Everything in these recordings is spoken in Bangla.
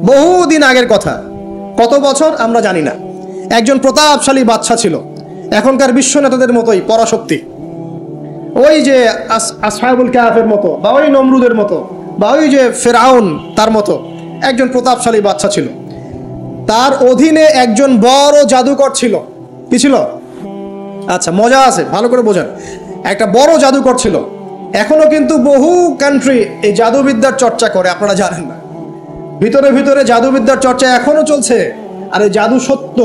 বহুদিন আগের কথা, কত বছর আমরা জানি না। একজন প্রতাপশালী বাদশা ছিল, এখনকার বিশ্ব নেতাদের মতোই পরাশক্তি, ওই যে আসহাবুল কাহাফের মতো, বা ওই নমরুদের মতো, বা ওই যে ফেরাউন, তার মতো একজন প্রতাপশালী বাদশা ছিল। তার অধীনে একজন বড় জাদুকর ছিল। কি ছিল? আচ্ছা, মজা আছে, ভালো করে বোঝেন। একটা বড় জাদুকর ছিল। এখনো কিন্তু বহু কান্ট্রি এই জাদুবিদ্যার চর্চা করে, আপনারা জানেন না। ভিতরে ভিতরে জাদুবিদ্যার চর্চা এখনো চলছে। আর এই জাদু সত্য,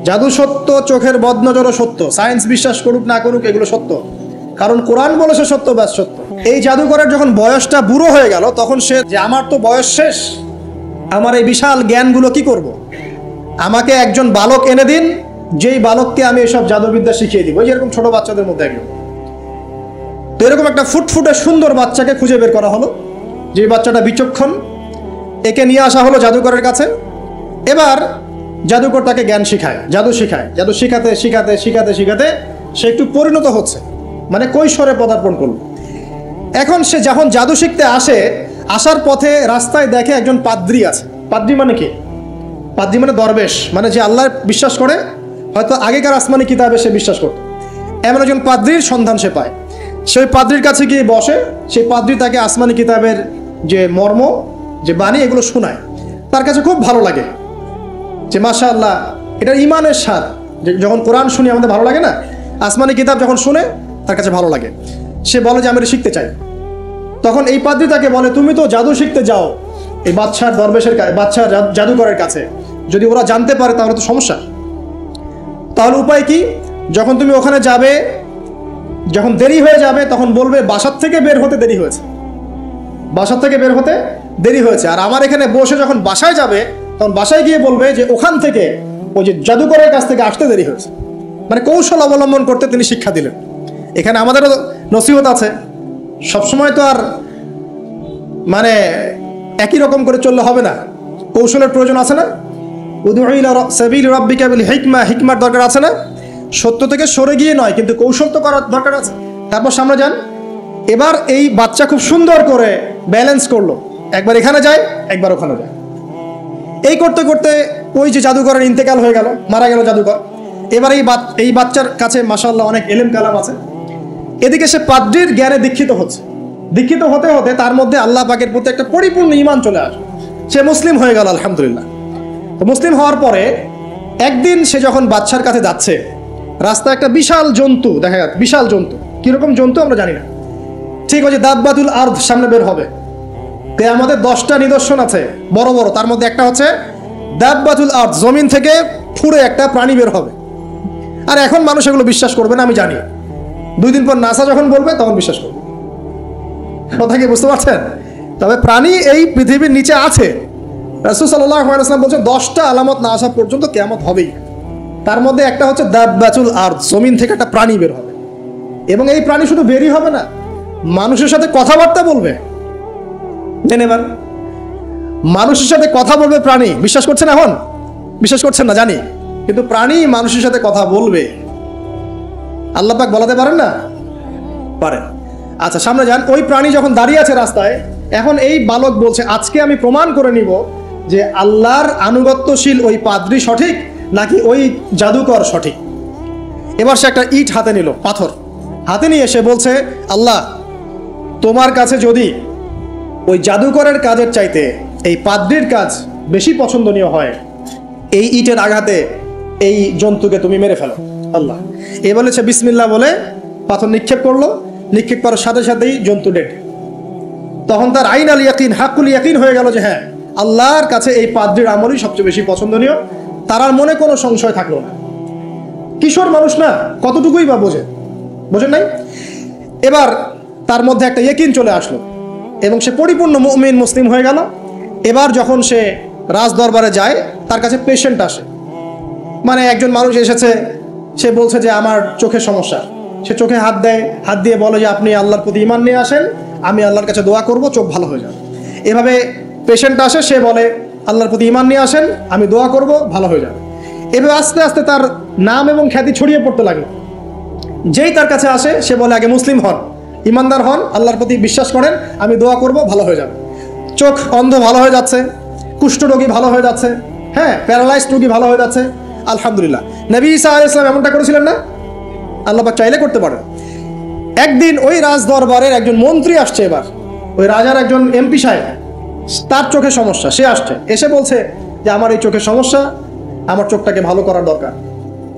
জাদু সত্য, চোখের বদনজরও সত্য। সায়েন্স বিশ্বাস করুক না করুক, এগুলো সত্য, কারণ কোরআন বলেছে সত্য, ব্যাস সত্য। এই জাদুকরের যখন বয়সটা বুড়ো হয়ে গেল, তখন সে যে আমার তো বয়স শেষ, আমার এই বিশাল জ্ঞানগুলো কি করব? আমাকে একজন বালক এনে দিন, যেই বালককে আমি এসব জাদুবিদ্যা শিখিয়ে দিব। যেরকম ছোট বাচ্চাদের মধ্যে একজন। তো এরকম একটা ফুটফুটে সুন্দর বাচ্চাকে খুঁজে বের করা হলো, যে বাচ্চাটা বিচক্ষণ। একে নিয়ে আসা হলো জাদুকরের কাছে। এবার জাদুকর তাকে জ্ঞান শিখায়, জাদু শিখায়। জাদু শিখাতে শিখাতে শিখাতে শিখাতে সে একটু পরিণত হচ্ছে, মানে কৈশোরে পদার্পণ করলো। এখন সে যখন জাদু শিখতে আসে, আসার পথে রাস্তায় দেখে একজন পাদ্রী আছে। পাদ্রী মানে কি? পাদ্রী মানে দরবেশ, মানে যে আল্লাহ বিশ্বাস করে, হয়তো আগেকার আসমানি কিতাবে সে বিশ্বাস করত। এমন একজন পাদ্রীর সন্ধান সে পায়। সেই পাদ্রীর কাছে গিয়ে বসে। সেই পাদ্রী তাকে আসমানি কিতাবের যে মর্ম, যে বাণী, এগুলো শোনায়। তার কাছে খুব ভালো লাগে যে মাশাআল্লাহ, এটা ইমানের স্বাদ। যখন কোরআন শুনি আমাদের ভালো লাগে না, আসমানি কিতাব যখন শুনে তার কাছে ভালো লাগে। সে বলে যে আমি এটা শিখতে চাই। তখন এই পাদ্রী তাকে বলে, তুমি তো জাদু শিখতে যাও এই বাদশার দরবেশের কাছে, বাদশার জাদুকরের কাছে, যদি ওরা জানতে পারে তাহলে তো সমস্যা। তাহলে উপায় কি? যখন তুমি ওখানে যাবে, যখন দেরি হয়ে যাবে, তখন বলবে বাসার থেকে বের হতে দেরি হয়েছে, বাসার থেকে বের হতে দেরি হয়েছে। আর আমার এখানে বসে যখন বাসায় যাবে, তখন বাসায় গিয়ে বলবে যে ওখান থেকে, ওই যে জাদুকরের কাছ থেকে আসতে দেরি হয়েছে। মানে কৌশল অবলম্বন করতে তিনি শিক্ষা দিলেন। এখানে আমাদেরও নসিহত আছে, সবসময় তো আর মানে একই রকম করে চললে হবে না, কৌশলের প্রয়োজন আছে না? উদউ ইলা সাবিলি রাব্বিকা বিল হিকমা, হিকমার দরকার আছে না? সত্য থেকে সরে গিয়ে নয়, কিন্তু কৌশল তো করার দরকার আছে। তারপর সামনে যান। এবার এই বাচ্চা খুব সুন্দর করে ব্যালেন্স করলো, একবার এখানে যায়, একবার ওখানে যায়। এই করতে করতে ওই যে জাদুকরের ইন্তেকাল হয়ে গেল, মারা গেল জাদুকর। এবার এই বাচ্চার কাছে মাশাআল্লাহ অনেক এলেম কালাম আছে। এদিকে সে পাদ্রীর জ্ঞানে দীক্ষিত হচ্ছে। দীক্ষিত হতে হতে তার মধ্যে আল্লাহ পাকের প্রতি একটা পরিপূর্ণ ঈমান চলে আসে। সে মুসলিম হয়ে গেল, আলহামদুলিল্লাহ। তো মুসলিম হওয়ার পরে একদিন সে যখন বাদশার কাছে যাচ্ছে, রাস্তায় একটা বিশাল জন্তু দেখা যাচ্ছে। বিশাল জন্তু, কিরকম জন্তু আমরা জানি না। ঠিক আছে, দাব্বাতুল আরদ সামনে বের হবে। আমাদের 10টা নিদর্শন আছে বড় বড়, তার মধ্যে একটা হচ্ছে দাব্বাতুল আরদ, জমিন থেকে ফুঁড়ে একটা প্রাণী বের হবে। আর এখন মানুষ এগুলো বিশ্বাস করবে না, আমি জানি। 2 দিন পর নাসা যখন বলবে তখন বিশ্বাস করবে। কথা কি বুঝতে পারছেন? তবে প্রাণী এই পৃথিবীর নিচে আছে। রাসূল সাল্লাল্লাহু আলাইহি ওয়াসাল্লাম বলছেন 10টা আলামত না আসা পর্যন্ত কিয়ামত হবেই। তার মধ্যে একটা হচ্ছে দাব্বাতুল আরদ, জমিন থেকে একটা প্রাণী বের হবে। এবং এই প্রাণী শুধু বেরই হবে না, মানুষের সাথে কথাবার্তা বলবে। এবার মানুষের সাথে কথা বলবে প্রাণী। বিশ্বাস করছেন? এখন বিশ্বাস করছেন না জানি, কিন্তু প্রাণী মানুষের সাথে কথা বলবে। আল্লাহ পাক বলাতে পারেন না? পারেন। আচ্ছা, সামনে যান। ওই প্রাণী যখন দাঁড়িয়ে আছে রাস্তায়, এখন এই বালক বলছে আজকে আমি প্রমাণ করে নিব যে আল্লাহর আনুগত্যশীল ওই পাদ্রী সঠিক নাকি ওই জাদুকর সঠিক। এবার সে একটা ইট হাতে নিল, পাথর হাতে নিয়ে সে বলছে, আল্লাহ, তোমার কাছে যদি ওই জাদুকরের কাজের চাইতে এই পাদ্রীর কাজ বেশি পছন্দনীয় হয়, এই ইটের আঘাতে এই জন্তুকে তুমি মেরে ফেলো আল্লাহ। এ বলেছে বিসমিল্লাহ বলে পাথর নিক্ষেপ করলো। নিক্ষেপ করার সাথে সাথেই জন্তু ডেড। তখন তার আইন আল ইয়াকিন, হাক্কুল ইয়াকিন হয়ে গেল যে হ্যাঁ, আল্লাহর কাছে এই পাদ্রীর আমলই সবচেয়ে বেশি পছন্দনীয়। তার আর মনে কোনো সংশয় থাকলো না। কিশোর মানুষ না, কতটুকুই বা বোঝেন নাই? এবার তার মধ্যে একটা ইয়াকিন চলে আসলো এবং সে পরিপূর্ণ মুমিন, মুসলিম হয়ে গেল। এবার যখন সে রাজ দরবারে যায়, তার কাছে পেশেন্ট আসে। মানে একজন মানুষ এসেছে, সে বলছে যে আমার চোখের সমস্যা। সে চোখে হাত দেয়, হাত দিয়ে বলে যে আপনি আল্লাহর প্রতি ঈমান নিয়ে আসেন, আমি আল্লাহর কাছে দোয়া করব, চোখ ভালো হয়ে যাবে। এভাবে পেশেন্ট আসে, সে বলে আল্লাহর প্রতি ঈমান নিয়ে আসেন, আমি দোয়া করব, ভালো হয়ে যাবে। এভাবে আস্তে আস্তে তার নাম এবং খ্যাতি ছড়িয়ে পড়তে লাগলো। যেই তার কাছে আসে, সে বলে আগে মুসলিম হন, ইমানদার হন, আল্লাহর প্রতি বিশ্বাস করেন, আমি দোয়া করব, ভালো হয়ে যাবে। চোখ অন্ধ ভালো হয়ে যাচ্ছে, কুষ্ঠরোগী ভালো হয়ে যাচ্ছে, হ্যাঁ, প্যারালাইজড রোগী ভালো হয়ে যাচ্ছে, আলহামদুলিল্লাহ। নবী ঈসা আলাইহিস সালাম এমনটা করেছিলেন না? আল্লাহ পাক চাইলে করতে পারেন। একদিন ওই রাজ দরবারের একজন মন্ত্রী আসছে, এবার ওই রাজার একজন এমপি সাহেব, তার চোখে সমস্যা, সে আসছে, এসে বলছে যে আমার এই চোখের সমস্যা, আমার চোখটাকে ভালো করার দরকার,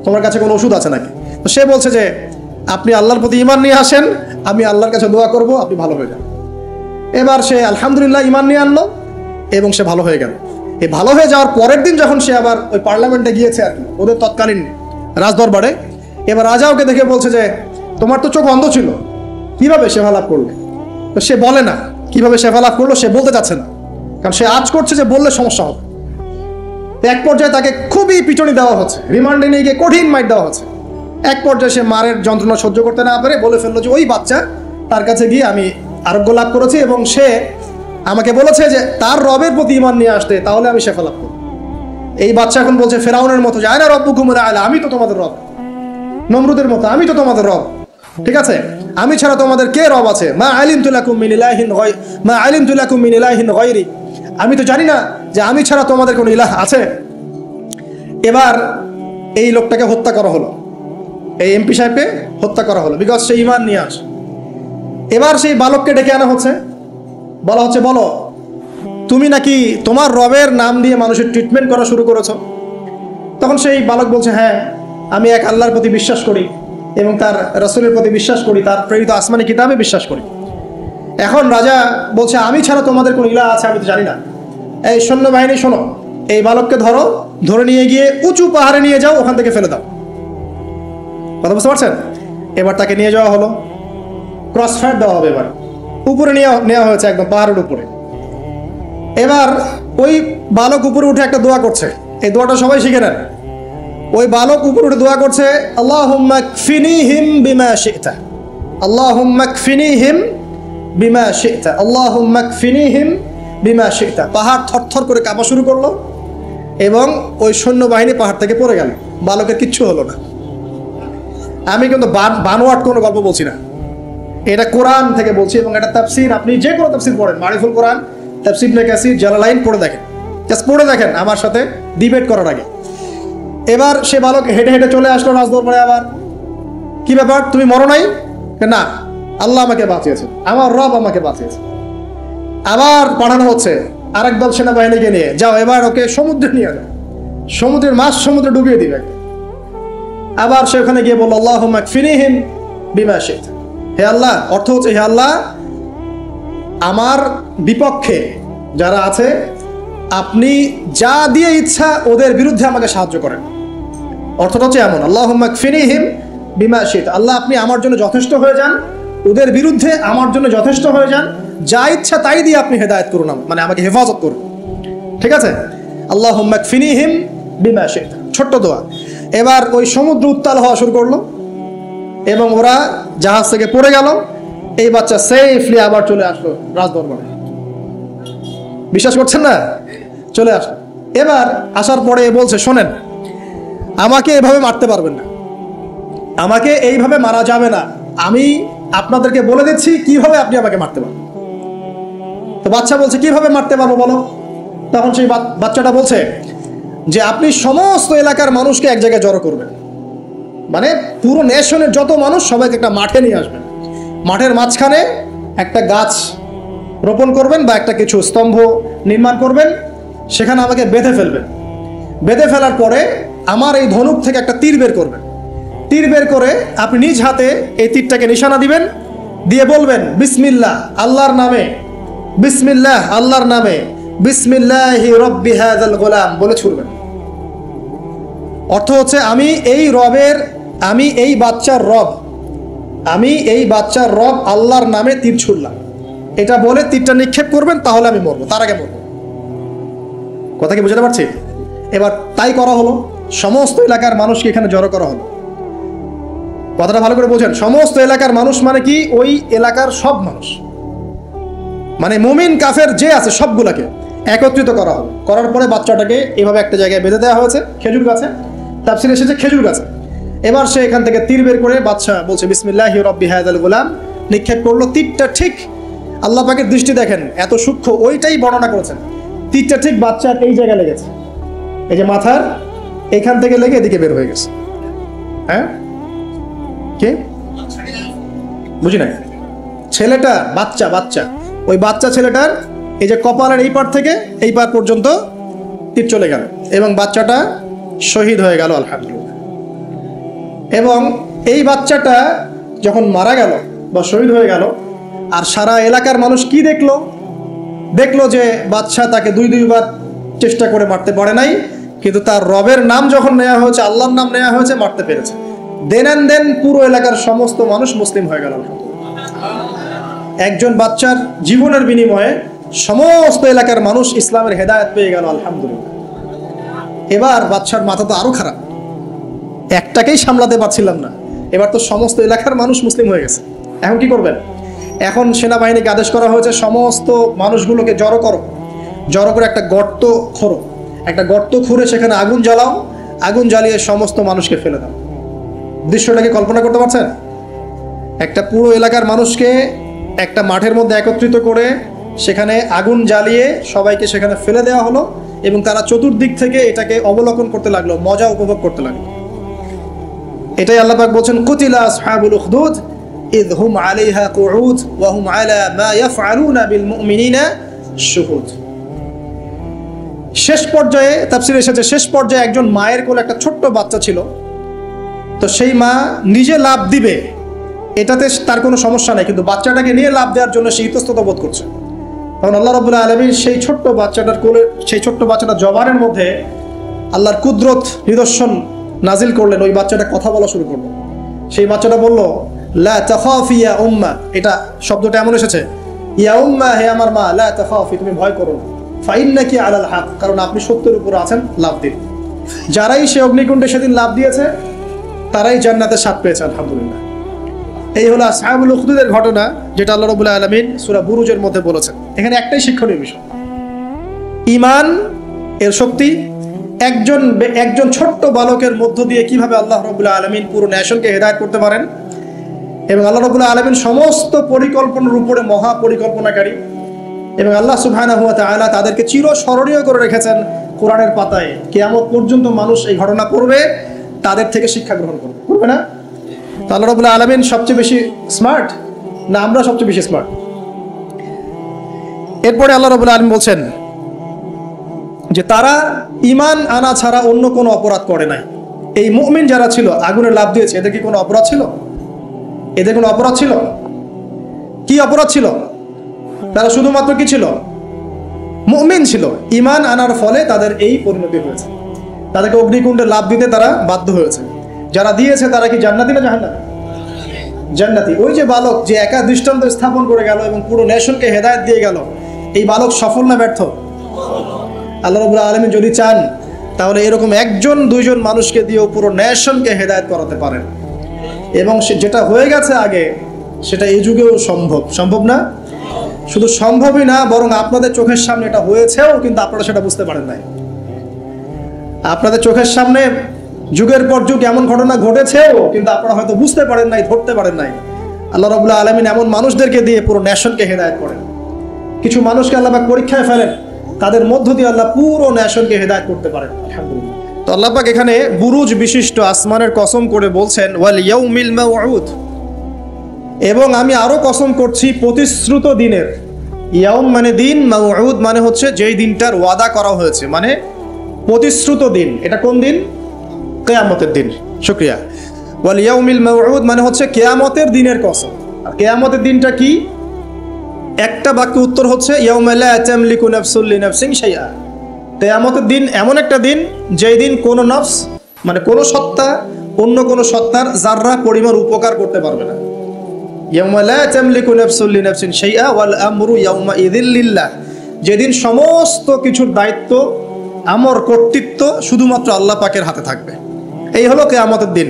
তোমার কাছে কোনো ওষুধ আছে নাকি? তো সে বলছে যে আপনি আল্লাহর প্রতি ঈমান নিয়ে আসেন, আমি আল্লাহর কাছে দোয়া করব, আপনি ভালো হয়ে যান। এবার সে আলহামদুলিল্লাহ ঈমান নিয়ে আনলো এবং সে ভালো হয়ে গেল। এই ভালো হয়ে যাওয়ার পরের দিন যখন সে আবার ওই পার্লামেন্টে গিয়েছে আর কি, ওদের তৎকালীন রাজদরবারে, এবার রাজা ওকে দেখে বলছে যে তোমার তো চোখ অন্ধ ছিল, কিভাবে সেবা লাভ করলে? তো সে বলে না কিভাবে সেবা লাভ করলো, সে বলতে চাচ্ছে না, কারণ সে আজ করছে যে বললে সমস্যা হবে। এক পর্যায়ে তাকে খুবই পিটুনি দেওয়া হচ্ছে, রিমান্ডে নিয়ে গিয়ে কঠিন মাইট দেওয়া হচ্ছে। এক পর্যায়ে সে মারের যন্ত্রণা সহ্য করতে না পারে বলে ফেললো যে ওই বাচ্চা, তার কাছে গিয়ে আমি আরোগ্য লাভ করেছি এবং সে আমাকে বলেছে যে তার রবের প্রতি ঈমান নিয়ে আসতে, তাহলে আমি শেফা লাভ করব। এই বাচ্চা এখন বলছে ফেরাউনের মতো, যায় না রব্বুকুমুল আ'লা, আমি তো তোমাদের রব, নমরুদের মতো আমি তো তোমাদের রব, ঠিক আছে, আমি ছাড়া তোমাদের কে রব আছে? মা আলিমতু লাকুম মিন ইলাহিন গায়রি, মা আলিমতু লাকুম মিন ইলাহিন গায়রি, আমি তো জানি না যে আমি ছাড়া তোমাদের কোনো ইলাহ আছে। এবার এই লোকটাকে হত্যা করা হলো, এই এমপি সাহেবকে হত্যা করা হলো, বিকজ সে ঈমান নিয়ে আসে। এবার সেই বালককে ডেকে আনা হচ্ছে, বলা হচ্ছে বলো তুমি নাকি তোমার রবের নাম দিয়ে মানুষের ট্রিটমেন্ট করা শুরু করেছো? তখন সেই বালক বলছে হ্যাঁ, আমি এক আল্লাহর প্রতি বিশ্বাস করি এবং তার রাসূলের প্রতি বিশ্বাস করি, তার প্রেরিত আসমানি কিতাবে বিশ্বাস করি। এখন রাজা বলছে আমি ছাড়া তোমাদের কোন ইলাহ আছে আমি তো জানি না। এই সৈন্যবাহিনী শোনো, এই বালককে ধরো, ধরে নিয়ে গিয়ে উঁচু পাহাড়ে নিয়ে যাও, ওখান থেকে ফেলে দাও। কথা বুঝতে পারছেন? এবার তাকে নিয়ে যাওয়া হলো, ক্রস ফায়ার দেওয়া হবে, এবার উপরে নেওয়া হয়েছে, একদম পাহাড়ের উপরে। এবার ওই বালক উপরে উঠে একটা দোয়া করছে, এই দোয়াটা সবাই শিখে নেন। ওই বালক উপরে উঠে দোয়া করছে আল্লাহুম্মা কফিনিহিম বিমা শি'তা, আল্লাহুম্মা কফিনিহিম বিমা শি'তা, আল্লাহুম্মা কফিনিহিম বিমা শি'তা। পাহাড় থরথর করে কাঁপা শুরু করলো এবং ওই সৈন্যবাহিনী পাহাড় থেকে পড়ে গেল, বালকের কিচ্ছু হলো না। আমি কিন্তু বানোয়াট কোনো গল্প বলছি না, এটা কোরআন থেকে বলছি এবং এটা তাফসীর, আপনি যে কোনো তাফসীর পড়েন, মারিফুল কোরআন, তাফসীর ইবনে কাসির, জালালাইন পড়ে দেখেন, জাস্ট পড়ে দেখেন আমার সাথে ডিবেট করার আগে। এবার সে বালক হেঁটে হেঁটে চলে আসলো রাজদরবারে। আবার কি ব্যাপার, তুমি মরো নাই? না, আল্লাহ আমাকে বাঁচিয়েছে, আমার রব আমাকে বাঁচিয়েছে। আবার পাঠানো হচ্ছে আরেক দল সেনাবাহিনীকে নিয়ে, যাও এবার ওকে সমুদ্রে নিয়ে যাও, সমুদ্রের মাছ সমুদ্রে ডুবিয়ে দিবে। আবার সে ওখানে গিয়ে বলল আল্লাহুম্মা কফিনিহিম বিমা শি'তা, হে আল্লাহ, অর্থ হচ্ছে হে আল্লাহ, আমার বিপক্ষে যারা আছে আপনি যা দিয়ে ইচ্ছা ওদের বিরুদ্ধে আমাকে সাহায্য করেন। অর্থটা হচ্ছে এমন, আল্লাহুম্মা কফিনিহিম বিমা শি'তা, আল্লাহ আপনি আমার জন্য যথেষ্ট হয়ে যান, ওদের বিরুদ্ধে আমার জন্য যথেষ্ট হয়ে যান, যা ইচ্ছা তাই দিয়ে আপনি হেদায়েত করুন, মানে আমাকে হেফাজত করুন, ঠিক আছে? আল্লাহুম্মা কফিনিহিম বিমা শি'তা, ছোট্ট দোয়া। এবার ওই সমুদ্র উত্তাল হওয়া শুরু করলো এবং ওরা জাহাজ থেকে পড়ে গেল। এই বাচ্চা সেফলি আবার চলে আসলো রাজদরবারে, বিশ্বাস করছেন না? চলে আসলো। এবার আসার পরে বলছে শোনেন, আমাকে এভাবে মারতে পারবেন না, আমাকে এইভাবে মারা যাবে না, আমি আপনাদেরকে বলে দিচ্ছি কিভাবে আপনি আমাকে মারতে পারবেন। তো বাচ্চা বলছে কিভাবে মারতে পারবো বলো? তখন সেই বাচ্চাটা বলছে যে আপনি সমস্ত এলাকার মানুষকে এক জায়গায় জড়ো করবেন, মানে পুরো নেশনের যত মানুষ সবাইকে একটা মাঠে নিয়ে আসবেন, মাঠের মাঝখানে একটা গাছ রোপণ করবেন বা একটা কিছু স্তম্ভ নির্মাণ করবেন, সেখানে আমাকে বেঁধে ফেলবেন। বেঁধে ফেলার পরে আমার এই ধনুক থেকে একটা তীর বের করবেন, তীর বের করে আপনি নিজ হাতে এই তীরটাকে নিশানা দিবেন, দিয়ে বলবেন বিসমিল্লাহ আল্লাহর নামে, বিসমিল্লাহ আল্লাহর নামে, বিসমিল্লাহি রব্বি হাযাল গোলাম বলে ছুড়বেন। অর্থ হচ্ছে আমি এই রবের, আমি এই বাচ্চার রব, আমি এই বাচ্চার রব আল্লাহর নামে তীর ছুড়লাম, এটা বলে তীরটা নিক্ষেপ করবেন, তাহলে আমি মরবো, তার আগে মরবো। কথা কি বুঝতে পারছি? এবার তাই করা হলো, সমস্ত এলাকার মানুষকে এখানে জড়ো করা হলো। কথাটা ভালো করে বোঝেন, সমস্ত এলাকার মানুষ মানে কি? ওই এলাকার সব মানুষ, মানে মুমিন কাফের যে আছে সবগুলাকে একত্রিত করা হলো। করার পরে বাচ্চাটাকে এভাবে একটা জায়গায় বেঁধে দেওয়া হয়েছে, খেজুর গাছে, তাফসীরে এসেছে খেজুর গাছে। এবার সে এখান থেকে তীর বের করে বাচ্চা বলছে বিসমিল্লাহি রব্বি হাযাল গোলাম, নিক্ষেপ করলো। তীরটা ঠিক আল্লাহ পাকের দৃষ্টি দেখেন এত সূক্ষ্ম, ওইটাই বর্ণনা করেছেন। তীরটা ঠিক বাচ্চার এই জায়গায় লেগেছে, এই যে মাথার এখান থেকে লেগে এদিকে বের হয়ে গেছে। হ্যাঁ, কে বুঝি না? ছেলেটা বাচ্চা বাচ্চা ওই বাচ্চা ছেলেটার এই যে কপালের এই পার থেকে এই পার পর্যন্ত তীর চলে গেল এবং বাচ্চাটা শহীদ হয়ে গেল আলহামদুলিল্লাহ। এবং এই বাচ্চাটা যখন মারা গেল বা শহীদ হয়ে গেল, আর সারা এলাকার মানুষ কি দেখলো? দেখলো যে বাচ্চা তাকে দুইবার চেষ্টা করে মারতে পারে নাই, কিন্তু তার রবের নাম যখন নেওয়া হয়েছে, আল্লাহর নাম নেওয়া হয়েছে, মারতে পেরেছে। দেন অ্যান্ড দেন পুরো এলাকার সমস্ত মানুষ মুসলিম হয়ে গেল। একজন বাচ্চার জীবনের বিনিময়ে সমস্ত এলাকার মানুষ ইসলামের হেদায়েত পেয়ে গেল আলহামদুলিল্লাহ। এবার বাচ্চার মাথা তো আরো খারাপ, একটাকেই সামলাতে পারছিলাম না, এবার তো সমস্ত এলাকার মানুষ মুসলিম হয়ে গেছে। এখন কি করবেন? এখন সেনাবাহিনীকে আদেশ করা হয়েছে সমস্ত মানুষগুলোকে জড়ো করো, জড়ো করে একটা গর্ত খোঁড়ো, একটা গর্ত খুঁড়ে সেখানে আগুন জ্বালাও, আগুন জ্বালিয়ে সমস্ত মানুষকে ফেলে দাও। দৃশ্যটাকে কল্পনা করতে পারছেন? একটা পুরো এলাকার মানুষকে একটা মাঠের মধ্যে একত্রিত করে সেখানে আগুন জ্বালিয়ে সবাইকে সেখানে ফেলে দেওয়া হলো এবং তারা চতুর্দিক থেকে এটাকে অবলোকন করতে লাগলো, মজা উপভোগ করতে লাগলো। এটাই আল্লাহ পাক বলছেন, কুতিলা আসহাবুল উখদুদ ইয হুম আলাইহা কুউদ ওয়া হুম আলা মা ইয়াফআলুনা বিল মুমিনিনা শুহুদ। শেষ পর্যায়ে তাফসীরে এসেছে, শেষ পর্যায়ে একজন মায়ের কোলে একটা ছোট্ট বাচ্চা ছিল। তো সেই মা নিজে লাভ দিবে এটাতে তার কোনো সমস্যা নেই, কিন্তু বাচ্চাটাকে নিয়ে লাভ দেওয়ার জন্য সে ইতস্তত বোধ করছে। তখন আল্লাহ রাব্বুল আলামিন সেই ছোট্ট বাচ্চাটার কোলে, সেই ছোট্ট বাচ্চাটার জবানের মধ্যে আল্লাহর কুদরত নিদর্শন নাজিল করলেন। ওই বাচ্চাটা কথা বলা শুরু করলো। সেই বাচ্চাটা বলল, লা তাখাফি ইয়া উম্মা। এটা শব্দটা এমন এসেছে, ইয়া উম্মা, হে আমার মা, লা তাখাফি, তুমি ভয় করো না, ফাইন্নাকি আলাল হক, কারণ আপনি সত্যের উপর আছেন, লাভ দিন। যারাই সে অগ্নিকুণ্ডে সেদিন লাভ দিয়েছে তারাই জান্নাতের স্বাদ পেয়েছে আলহামদুলিল্লাহ। এই হলো আসহাবুল উখদুদের ঘটনা, যেটা আল্লাহ রাব্বুল আলামিন সূরা বুরুজের মধ্যে বলেছেন। এখানে একটাই শিক্ষণীয় বিষয়, ঈমান এর শক্তি একজন ছোট্ট বালকের মধ্য দিয়ে কিভাবে আল্লাহ রাব্বুল আলামিন পুরো নেশনকে হেদায়েত করতে পারেন। এবং আল্লাহ রাব্বুল আলামিন সমস্ত পরিকল্পনার উপরে মহা পরিকল্পনাকারী, এবং আল্লাহ সুবহানাহু ওয়া তাআলা তাদেরকে চিরস্মরণীয় করে রেখেছেন কোরআনের পাতায়। কিয়ামত পর্যন্ত মানুষ এই ঘটনা পড়বে, তাদের থেকে শিক্ষা গ্রহণ করবে না? তো আল্লাহ রাব্বুল আলামিন সবচেয়ে বেশি স্মার্ট না আমরা সবচেয়ে বেশি স্মার্ট? এরপরে আল্লাহ রাব্বুল আলামিন বলছেন যে তারা ঈমান আনা ছাড়া অন্য কোনো অপরাধ করে নাই। এই মুমিন যারা ছিল, আগুনে লাফ দিয়েছে, এদের কি কোনো অপরাধ ছিল? এদের কোনো অপরাধ ছিল? কি অপরাধ ছিল? তারা শুধুমাত্র কি ছিল? মুমিন ছিল। ঈমান আনার ফলে তাদের এই পরিণতি হয়েছে, তাদেরকে অগ্নিকুণ্ডে লাফ দিতে তারা বাধ্য হয়েছে। যারা দিয়েছে তারা কি জান্নাতি না জাহান্নামী? জান্নাতি। ওই যে বালক যে একা দৃষ্টান্ত স্থাপন করে গেল এবং পুরো নেশনকে হেদায়েত দিয়ে গেল, এই বালক সফল না ব্যর্থ? আল্লাহ রাব্বুল আলামিন যদি চান তাহলে এরকম একজন দুইজন মানুষকে দিয়েও পুরো নেশনকে হেদায়েত করাতে পারেন। এবং যেটা হয়ে গেছে আগে সেটা এই যুগেও সম্ভব না? শুধু সম্ভবই না, বরং আপনাদের চোখের সামনে এটা হয়েছেও, কিন্তু আপনারা সেটা বুঝতে পারেন নাই। আপনাদের চোখের সামনে যুগের পর যুগ এমন ঘটনা ঘটেছেও, কিন্তু আপনারা হয়তো বুঝতে পারেন নাই, ধরতে পারেন নাই। আল্লাহ রাব্বুল আলামিন এমন মানুষদেরকে দিয়ে পুরো নেশনকে হেদায়েত করেন। কিছু মানুষকে আল্লাহ পাক পরীক্ষায় ফেলেন, তাদের মধ্য দিয়ে আল্লাহ পুরো নেশনকে হেদায়েত করতে পারেন আলহামদুলিল্লাহ। তো আল্লাহ পাক এখানে বুরুজ বিশিষ্ট আসমানের কসম করে বলছেন, ওয়াল ইয়াউমিল মাউউদ, এবং আমি আরো কসম করছি প্রতিশ্রুত দিনের। ইয়াউম মানে দিন, মাউউদ মানে হচ্ছে যেই দিনটার ওয়াদা করা হয়েছে, মানে প্রতিশ্রুত দিন। এটা কোন দিন? কিয়ামতের দিন। শুকরিয়া। ওয়াল ইয়াউমিল মাউউদ মানে হচ্ছে কিয়ামতের দিনের কসম। আর কিয়ামতের দিনটা কি? একটা বাক্য উত্তর হচ্ছে ইয়াউমা লা তামলিকু নাফসুন লিনাফসিন শাইআ। কিয়ামতের দিন এমন একটা দিন যেই দিন কোনো নফস, মানে কোনো সত্তা অন্য কোনো সত্তার যাররা পরিমাণ উপকার করতে পারবে না। ইয়াউমা লা তামলিকু নাফসুন লিনাফসিন শাইআ ওয়াল আমরু ইয়াউমা ইযিল লিল্লাহ, যেদিন সমস্ত কিছুর দায়িত্ব, আমর, কর্তৃত্ব শুধুমাত্র আল্লাহ পাকের হাতে থাকবে। এই হলো কিয়ামতের দিন।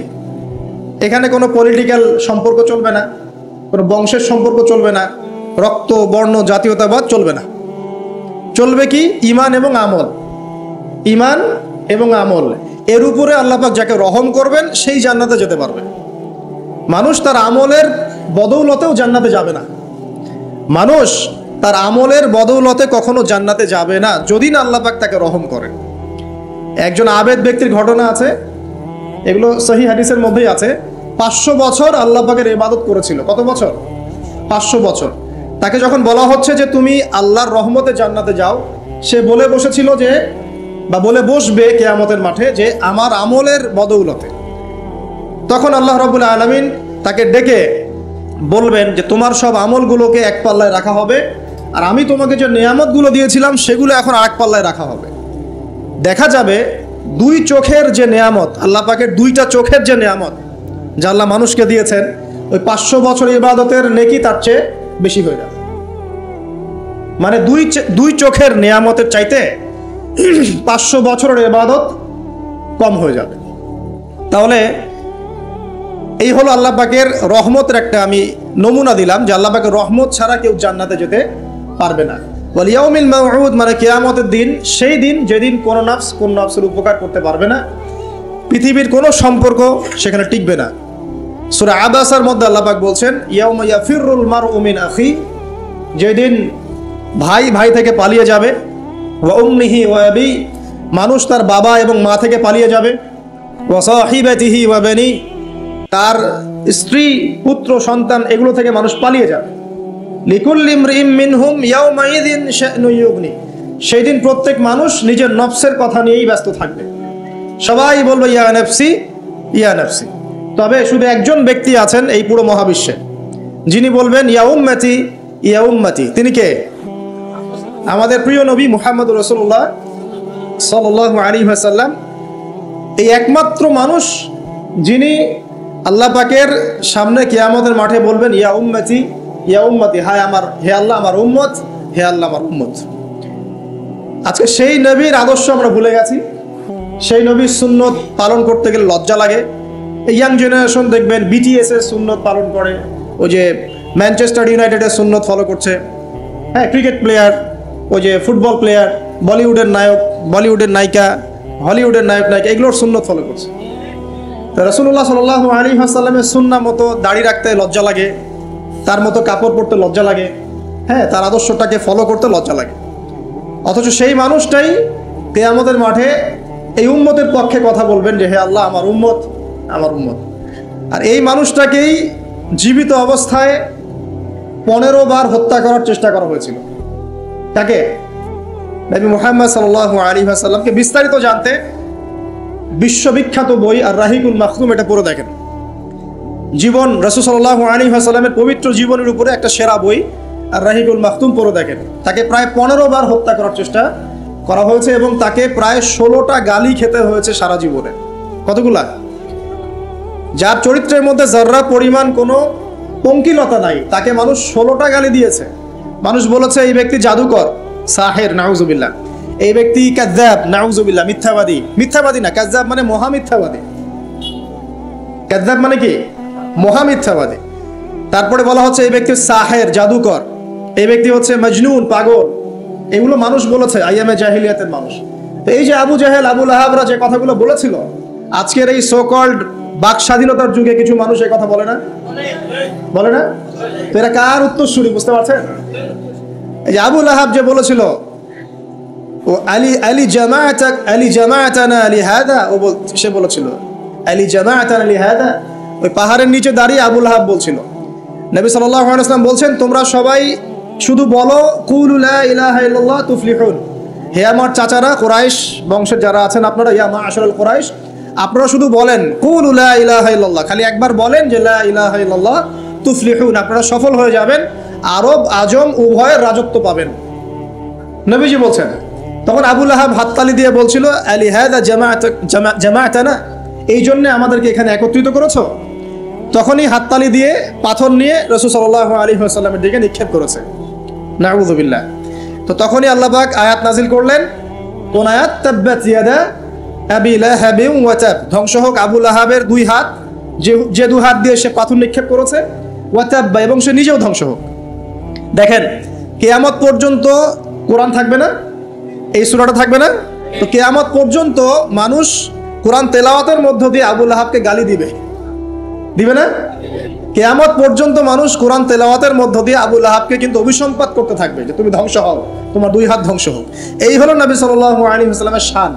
এখানে কোনো পলিটিক্যাল সম্পর্ক চলবে না, কোনো বংশের সম্পর্ক চলবে না, রক্ত, বর্ণ, জাতীয়তাবাদ চলবে না। চলবে কি? ঈমান এবং আমল। ঈমান এবং আমল, এর উপরে আল্লাহ পাক যাকে রহম করবেন সেই জান্নাতে যেতে পারবে। মানুষ তার আমলের বদৌলতেও জান্নাতে যাবে না। মানুষ তার তার আমলের বদৌলতে কখনো জান্নাতে যাবে না যদি না আল্লাহ পাক তাকে রহম করেন। একজন আবেদ ব্যক্তির ঘটনা আছে, এগুলো সহিহ হাদিসের মধ্যেই আছে। 500 বছর আল্লাহ পাকের ইবাদত করেছিল। কত বছর? 500 বছর। তাকে যখন বলা হচ্ছে যে তুমি আল্লাহর রহমতে জান্নাতে যাও, সে বলে বসেছিল যে, বা বলে বসবে কিয়ামতের মাঠে যে আমার আমলের বদৌলতে। তখন আল্লাহ রাব্বুল আলামিন তাকে ডেকে বলবেন যে তোমার সব আমলগুলোকে এক পাল্লায় রাখা হবে, আর আমি তোমাকে যে নিয়ামতগুলো দিয়েছিলাম সেগুলো এখন আরেক পাল্লায় রাখা হবে। দেখা যাবে দুই চোখের যে নিয়ামত, আল্লাহ পাকের দুইটা চোখের যে নিয়ামত যা আল্লাহ মানুষকে দিয়েছেন, ওই 500 বছর ইবাদতের নেকি তার চেয়ে বেশি হয়ে যাবে। মানে দুই চোখের নিয়ামতের চাইতে 500 বছরের ইবাদত কম হয়ে যাবে। তাহলে এই হলো আল্লাহ পাকের রহমতের একটা আমি নমুনা দিলাম যে আল্লাহ পাকের রহমত ছাড়া কেউ জান্নাতে যেতে পারবে না। ওয়াল ইয়াউমিল মাউউদ মানে কিয়ামতের দিন, সেই দিন যেদিন কোনো নফস কোন নফসের উপকার করতে পারবে না, পৃথিবীর কোনো সম্পর্ক সেখানে টিকবে না। সূরা আবাসার মধ্যে আল্লাহ পাক বলছেন ইয়াউমা ইয়াফিরুল মারউ মিন আখি, যেদিন ভাই ভাই থেকে পালিয়ে যাবে, ওয়া উম্মিহি ওয়া আবি, মানুষ তার বাবা এবং মা থেকে পালিয়ে যাবে, ওয়া সাহিবাতিহি ওয়া বানি, তার স্ত্রী পুত্র সন্তান এগুলো থেকে মানুষ পালিয়ে যাবে। লিকুল্লি ইমরিইম মিনহুম ইয়াউমাইযিন শা'নুন ইউগনি, সেই দিন প্রত্যেক মানুষ নিজের নফসের কথা নিয়েই ব্যস্ত থাকবে। সবাই বলবে ইয়া নফসি ইয়া নফসি। তবে শুধু একজন ব্যক্তি আছেন এই পুরো মহাবিশ্বে, যিনি বলবেন ইয়া উম্মতি ইয়া উম্মতি। তিনি কে? আমাদের প্রিয় নবী মুহাম্মদ রাসূলুল্লাহ সাল্লাল্লাহু আলাইহি ওয়াসাল্লাম, এই একমাত্র মানুষ যিনি আল্লাহ পাকের সামনে কিয়ামতের মাঠে বলবেন ইয়া উম্মতি ইয়া উম্মতি, হায় আমার, হে আল্লাহ আমার উম্মত, হে আল্লাহ আমার উম্মত। আজকে সেই নবীর আদর্শ আমরা ভুলে গেছি। সেই নবীর সুন্নত পালন করতে গেলে লজ্জা লাগে। ইয়াং জেনারেশন দেখবেন বিটিএস এর সুন্নত পালন করে, ওই যে ম্যানচেস্টার ইউনাইটেডের সুন্নত ফলো করছে। হ্যাঁ, ক্রিকেট প্লেয়ার, ওই যে ফুটবল প্লেয়ার, বলিউডের নায়ক, বলিউডের নায়িকা, হলিউডের নায়ক নায়িকা, এগুলোর সুন্নত ফলো করছে। রাসূলুল্লাহ সাল্লাল্লাহু আলাইহি ওয়াসাল্লামের সুন্নাহ মতো দাড়ি রাখতে লজ্জা লাগে, তার মতো কাপড় পরতে লজ্জা লাগে, হ্যাঁ, তার আদর্শটাকে ফলো করতে লজ্জা লাগে। অথচ সেই মানুষটাই কিয়ামতের মাঠে এই উম্মতের পক্ষে কথা বলবেন যে হে আল্লাহ আমার উম্মত, আমার উম্মত। আর এই মানুষটাকেই জীবিত অবস্থায় 15 বার হত্যা করার চেষ্টা করা হয়েছিল। তাকে নবী মুহাম্মদ সাল্লাল্লাহু আলাইহি ওয়াসাল্লামকে বিস্তারিত জানতে বিশ্ববিখ্যাত বই আর রাহিকুল মাখতুম এটা পড়ে দেখেন। জীবন রাসূল সাল্লাল্লাহু আলাইহি ওয়াসাল্লামের পবিত্র জীবনের উপরে একটা সেরা বই আর রাহিকুল মাখতুম পড়ে দেখেন। তাকে প্রায় 15 বার হত্যা করার চেষ্টা করা হয়েছে এবং তাকে প্রায় 16টা গালি খেতে হয়েছে সারা জীবনে। কতগুলা? যার চরিত্রের মধ্যে যাররা পরিমাণ কোনো পঙ্কিলতা নাই, তাকে মানুষ 16টা গালি দিয়েছে। মানুষ বলেছে এই ব্যক্তি জাদুকর, সাহের, নাউজুবিল্লাহ। এই ব্যক্তি কাযযাব, নাউজুবিল্লাহ, মিথ্যাবাদী। মিথ্যাবাদী না, কাযযাব মানে মহা মিথ্যাবাদী। কাযযাব মানে কি? মহা মিথ্যাবাদী। তারপরে বলা হচ্ছে এই ব্যক্তি সাহের, জাদুকর। এই ব্যক্তি হচ্ছে মজনুন, পাগল। এগুলো মানুষ বলেছে আইয়ামে জাহিলিয়াতের মানুষ। তো এই যে আবু জাহেল, আবু লাহাবরা যে কথাগুলো বলেছিল, আজকের এই সো কল্ড বাক স্বাধীনতার যুগে কিছু মানুষ এই কথা বলে না? বলে না? তো এরা কার উত্তরসূরি বুঝতে পারছেন? এই যে আবু লাহাব যে বলেছিল ও আলী জামাআতানা লিহাদা, ও সে বলেছিল আলী জামাআতানা লিহাদা। ওই পাহাড়ের নিচে দাঁড়িয়ে আবু লাহাব বলছিল। নবী সাল্লাল্লাহু আলাইহি ওয়াসাল্লাম বলছেন তোমরা সবাই শুধু বলো কুলু লা ইলাহা ইল্লাল্লাহ তুফলিহুন। হে আমার চাচারা, কুরাইশ বংশের যারা আছেন আপনারা, ইয়া মা'আশারাল কুরাইশ, আপনারা শুধু বলেন কুলু লা ইলাহা ইল্লাল্লাহ, খালি একবার বলেন যে লা ইলাহা ইল্লাল্লাহ তুফলিহুন, আপনারা সফল হয়ে যাবেন, আরব আজম উভয়ের রাজত্ব পাবেন। নবীজি বলছেন। তখন আবু লাহাব হাততালি দিয়ে বলছিল আলি হাদা জামাআতানা, এই জন্য আমাদেরকে এখানে একত্রিত করেছো। তখনই হাততালি দিয়ে পাথর নিয়ে রাসূল সাল্লাল্লাহু আলাইহি ওয়াসাল্লামের দিকে নিক্ষেপ করেছে। নাউযুবিল্লাহ। তো তখনই আল্লাহ পাক আয়াত নাজিল করলেন। কোন আয়াত? তাব্বাত ইয়াদা আবি লাহাবিন ওয়া তাব, ধ্বংস হোক আবু লাহাবের দুই হাত, যে দুই হাত দিয়ে সে পাথর নিক্ষেপ করেছে, ওয়া তাব, এবং সে নিজেও ধ্বংস হোক। দেখেন, কিয়ামত পর্যন্ত কোরআন থাকবে না, এই সূরাটা থাকবে না। তো কিয়ামত পর্যন্ত মানুষ কোরআন তেলাওয়াতের মধ্য দিয়ে আবু লাহাবকে গালি দিবে, দিবে না? কিয়ামত পর্যন্ত মানুষ কোরআন তেলাওয়াতের মধ্য দিয়ে আবু লাহাবকে কিন্তু অভিসম্পাত করতে থাকবে যে তুমি ধ্বংস হও, তোমার 2 হাত ধ্বংস হোক। এই হলো নবী সাল্লাল্লাহু আলাইহি ওয়াসাল্লামের শান।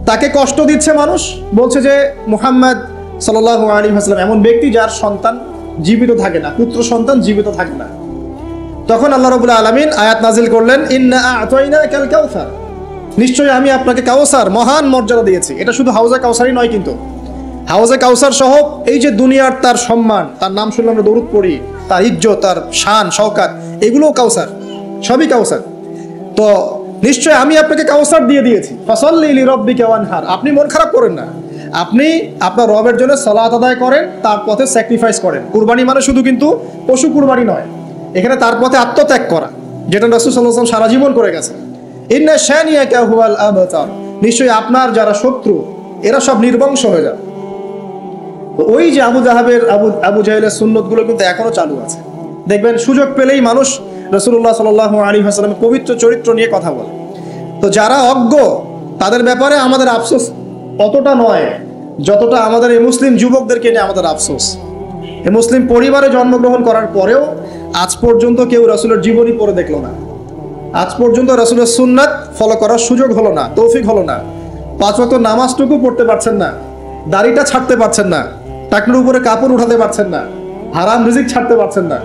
তাকে কষ্ট দিচ্ছে মানুষ, বলছে যে মুহাম্মদ সাল্লাল্লাহু আলাইহি ওয়াসাল্লাম এমন ব্যক্তি যার সন্তান জীবিত থাকে না, পুত্র সন্তান জীবিত থাকে না। তখন আল্লাহ রাব্বুল আলামিন আয়াত নাজিল করলেন, ইন্না আ'তাইনাকাল কাউসার, নিশ্চয়ই আমি আপনাকে কাউসার মহান মর্যাদা দিয়েছি। এটা শুধু হাউজে কাউসারই নয়, কিন্তু হাউজে কাউসার সহ এই যে দুনিয়ার তার সম্মান, তার নাম শুনলে আমরা দরুদ পড়ি, তার ইজ্জত, তার শান শওকাত, এগুলোও কাউসার, সবই কাউসার। তো নিশ্চয় আমি আপনাকে কাউসার দিয়ে দিয়েছি। ফাসাল্লি লিরাব্বিকা ওয়ানহার, আপনি মন খারাপ করেন না, আপনি আপনার রবের জন্য সালাত আদায় করেন, তার পথে স্যাক্রিফাইস করেন। কুরবানি মানে শুধু কিন্তু পশু কুরবানি নয়, এখানে তার পথে আত্মত্যাগ করা, যেটা রাসূল সাল্লাল্লাহু আলাইহি ওয়াসাল্লাম সারা জীবন করে গেছেন। ইন্না শানিয়াকা হুয়াল আবতার, নিশ্চয়ই আপনার যারা শত্রু এরা সব নির্বংশ হয়ে যাবে। ওই যে আবু জাহেলের সুন্নতগুলো কিন্তু এখনো চালু আছে। দেখবেন সুযোগ পেলেই মানুষ রাসূলুল্লাহ সাল্লাল্লাহু আলাইহি ওয়াসাল্লামের পবিত্র চরিত্র নিয়ে কথা বলে। তো যারা অজ্ঞ তাদের ব্যাপারে আমাদের আফসোস অতটা নয় যতটা আমাদের এই মুসলিম যুবকদেরকে নিয়ে আমাদের আফসোস। এই মুসলিম পরিবারে জন্মগ্রহণ করার পরেও আজ পর্যন্ত কেউ রাসূলের জীবনী পড়ে দেখলো না, আজ পর্যন্ত রাসূলের সুন্নাত ফলো করার সুযোগ হলো না, তৌফিক হলো না। 5 ওয়াক্ত নামাজটুকু পড়তে পারছেন না, দাড়িটা ছাড়তে পারছেন না, টাকনুর উপরে কাপড় উঠাতে পারছেন না, হারাম রিজিক ছাড়তে পারছেন না,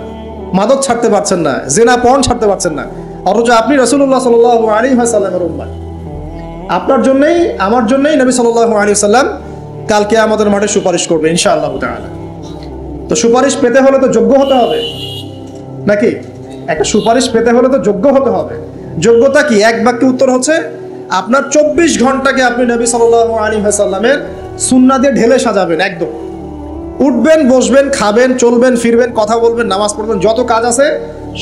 মাদক ছাড়তে পারছেন না, জিনা পর্ন ছাড়তে পারছেন না। অথচ আপনি রাসূলুল্লাহ সাল্লাল্লাহু আলাইহি ওয়াসাল্লামের উম্মত। আপনার জন্যই আমার জন্যই নবী সাল্লাল্লাহু আলাইহি ওয়াসাল্লাম কালকে আমাদের মাঠে সুপারিশ করবে ইনশাআল্লাহ তাআলা। তো সুপারিশ পেতে হলে তো যোগ্য হতে হবে নাকি? একটা সুপারিশ পেতে হলে তো যোগ্য হতে হবে। যোগ্যতা কি? এক বাক্যে উত্তর হচ্ছে আপনার 24 ঘন্টাকে আপনি নবী সাল্লাল্লাহু আলাইহি ওয়াসাল্লামের সুন্নাহ দিয়ে ঢেলে সাজাবেন। একদম উঠবেন, বসবেন, খাবেন, চলবেন, ফিরবেন, কথা বলবেন, নামাজ পড়বেন, যত কাজ আছে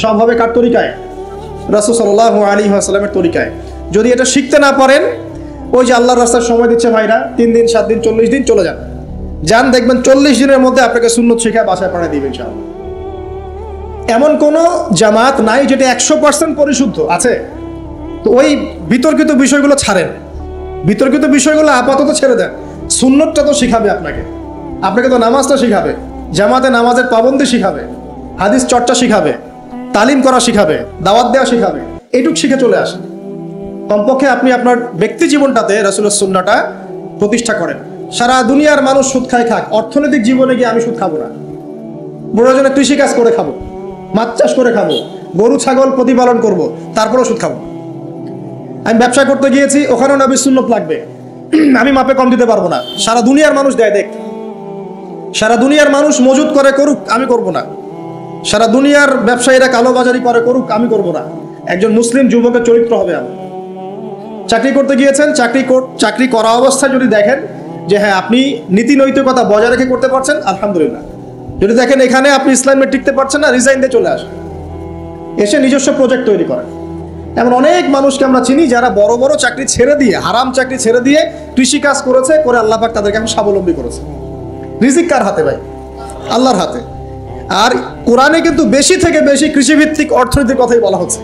সব হবে কার তরিকায়? রাসূল সাল্লাল্লাহু আলাইহি ওয়াসাল্লামের তরিকায়। যদি এটা শিখতে না পারেন, ওই যে আল্লাহর রাস্তায় সময় দিচ্ছে ভাইরা, 3 দিন 7 দিন 40 দিন চলে যান, দেখবেন 40 দিনের মধ্যে আপনাকে সুন্নত শিখায় বাসায় পাঠিয়ে দিবেন ইনশাআল্লাহ। এমন কোন জামাত নাই যেটা 100% পরিশুদ্ধ আছে। তো ওই বিতর্কিত বিষয়গুলো ছাড়েন, বিতর্কিত বিষয়গুলো আপাতত ছেড়ে দেন। সুন্নতটা তো শিখাবে আপনাকে তো নামাজটা শিখাবে, জামাতে নামাজের পাবন্দি শিখাবে, হাদিস চর্চা শিখাবে, তালিম করা শিখাবে, দাওয়াত দেওয়া শিখাবে। এইটুক শিখে চলে আসেন। কমপক্ষে আপনি আপনার ব্যক্তি জীবনটাতে রাসূলের সুন্নাহটা প্রতিষ্ঠা করেন। সারা দুনিয়ার মানুষ সুদ খায় খাক, অর্থনৈতিক জীবনে গিয়ে আমি সুদ খাবো না। প্রয়োজনে কৃষিকাজ করে খাবো, মাছ চাষ করে খাবো, গরু ছাগল প্রতিপালন করব, তারপরেও সুদ খাবো। আমি ব্যবসা করতে গিয়েছি, ওখানেও নবীর সুন্নত লাগবে, আমি মাপে কম দিতে পারবো না। সারা দুনিয়ার মানুষ দেয়, দেখ, সারা দুনিয়ার মানুষ মজুদ করে করুক, আমি করব না। সারা দুনিয়ার ব্যবসায়ীরা কালোবাজারি করে করুক, আমি করব না। একজন মুসলিম যুবকের চরিত্র হবে আমি। চাকরি করতে গিয়েছেন, চাকরি করা অবস্থায় যদি দেখেন যে হ্যাঁ আপনি নীতি নৈতিকতা বজায় রেখে করতে পারছেন, আলহামদুলিল্লাহ। যদি দেখেন এখানে আপনি ইসলামে টিকতে পারছেন না, রিজাইন দিয়ে চলে আসেন, এসে নিজস্ব প্রজেক্ট তৈরি করেন। এমন অনেক মানুষকে আমরা চিনি যারা বড় বড় চাকরি ছেড়ে দিয়ে, হারাম চাকরি ছেড়ে দিয়ে কৃষিকাজ করেছে, করে আল্লাহ পাক তাদেরকে এখন স্বাবলম্বী করেছে। রিজিক কার হাতে ভাই? আল্লাহর হাতে। আর কোরআনে কিন্তু বেশি থেকে বেশি কৃষিভিত্তিক অর্থনীতির কথাই বলা হচ্ছে।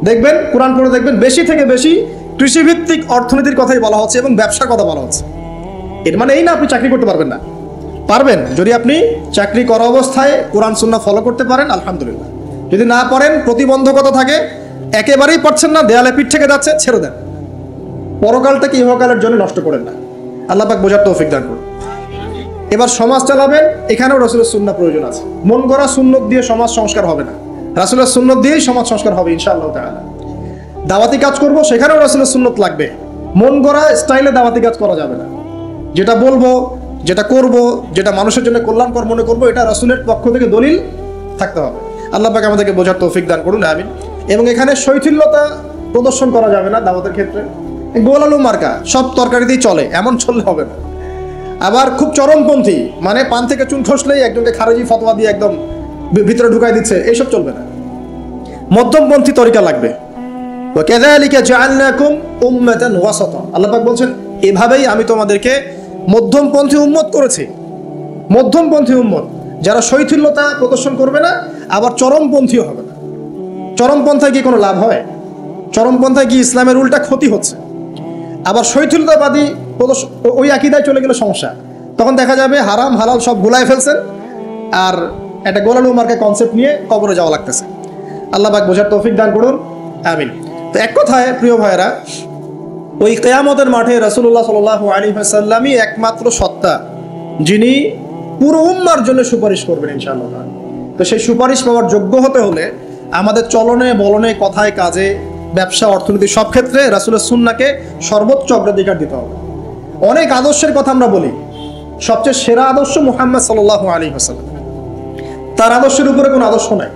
দেখবেন, কোরআন পড়ে দেখবেন, বেশি থেকে বেশি কৃষিভিত্তিক অর্থনীতির কথাই বলা হচ্ছে এবং ব্যবসার কথা বলা হচ্ছে। এর মানে এই না আপনি চাকরি করতে পারবেন না, পারবেন। যদি আপনি চাকরি করা অবস্থায় কোরআন সুন্নাহ ফলো করতে পারেন, আলহামদুলিল্লাহ। যদি না পারেন, প্রতিবন্ধকতা থাকে, একেবারেই পারছেন না, দেয়ালে পিঠ থেকে যাচ্ছে, ছেড়ে দেন। পরকালটাকে ইহকালের জন্য নষ্ট করেন না। আল্লাহ পাক বোঝার তৌফিক দান করুন। এবার সমাজ চালাবেন, এখানেও রাসূলের সুন্নাহ প্রয়োজন আছে। মন গড়া সুন্নত দিয়ে সমাজ সংস্কার হবে না, রাসূলের সুন্নত দিয়েই সমাজ সংস্কার হবে ইনশাআল্লাহ তাআলা। দাওয়াতি কাজ করব, সেখানেও রাসূলের সুন্নত লাগবে। মন গড়া স্টাইলে দাওয়াতি কাজ করা যাবে না। যেটা বলবো, যেটা করব, যেটা মানুষের জন্য কল্যাণকর মনে করবো, এটা রাসূলের পক্ষ থেকে দলিল থাকতে হবে। আল্লাহ পাক আমাদেরকে বোঝার তৌফিক দান করুন, আমিন। এবং এখানে শৈথিল্যতা প্রদর্শন করা যাবে না দাওয়াতের ক্ষেত্রে। গোল আলু মার্কা সব তরকারিতেই চলে, এমন চললে হবে না। আবার খুব চরমপন্থী, মানে পান থেকে চুন খসলেই একজনকে খারেজি ফতোয়া দিয়ে একদম ভিতরে ঢুকাই দিচ্ছে, এইসব চলবে না। মধ্যমপন্থী তরিকা লাগবে। ওয়াকাযালিকা জাআলনাকুম উম্মাতান ওয়াসাতা, আল্লাহ পাক বলছেন এভাবেই আমি তোমাদেরকে মধ্যমপন্থী উম্মত করেছি। মধ্যমপন্থী উম্মত, যারা শৈথিল্যতা প্রদর্শন করবে না, আবার চরমপন্থীও হবে না। চরমপন্থায় কি কোনো লাভ হয়? চরমপন্থায় কি ইসলামের উল্টা ক্ষতি হচ্ছে? আবার শৈথিল্যতাবাদী ওই আকীদায় চলে গেলে সমস্যা। তো তখন দেখা যাবে হারাম হালাল সব গুলাই ফেলছেন, আর একটা গোলালু মার্কা কনসেপ্ট নিয়ে কবরে যাওয়া লাগতেছে। আল্লাহ পাক বোঝার তৌফিক দান করুন, আমিন। তো এক কথায় প্রিয় ভাইয়েরা, ওই কিয়ামতের মাঠে রাসূলুল্লাহ সাল্লাল্লাহু আলাইহি ওয়াসাল্লামই একমাত্র সত্তা যিনি পুরো উম্মার জন্য সুপারিশ করবেন ইনশাআল্লাহ। তো সেই সুপারিশ পাওয়ার যোগ্য হতে হলে আমাদের চলনে বলনে কথায় কাজে ব্যবসা অর্থনীতি সব ক্ষেত্রে রাসূলের সুন্নাহকে সর্বোচ্চ অগ্রাধিকার দিতে হবে। অনেক আদর্শের কথা আমরা বলি, সবচেয়ে সেরা আদর্শ মুহাম্মদ সাল্লাল্লাহু আলাইহি ওয়াসাল্লাম, তার আদর্শের উপরে কোনো আদর্শ নাই।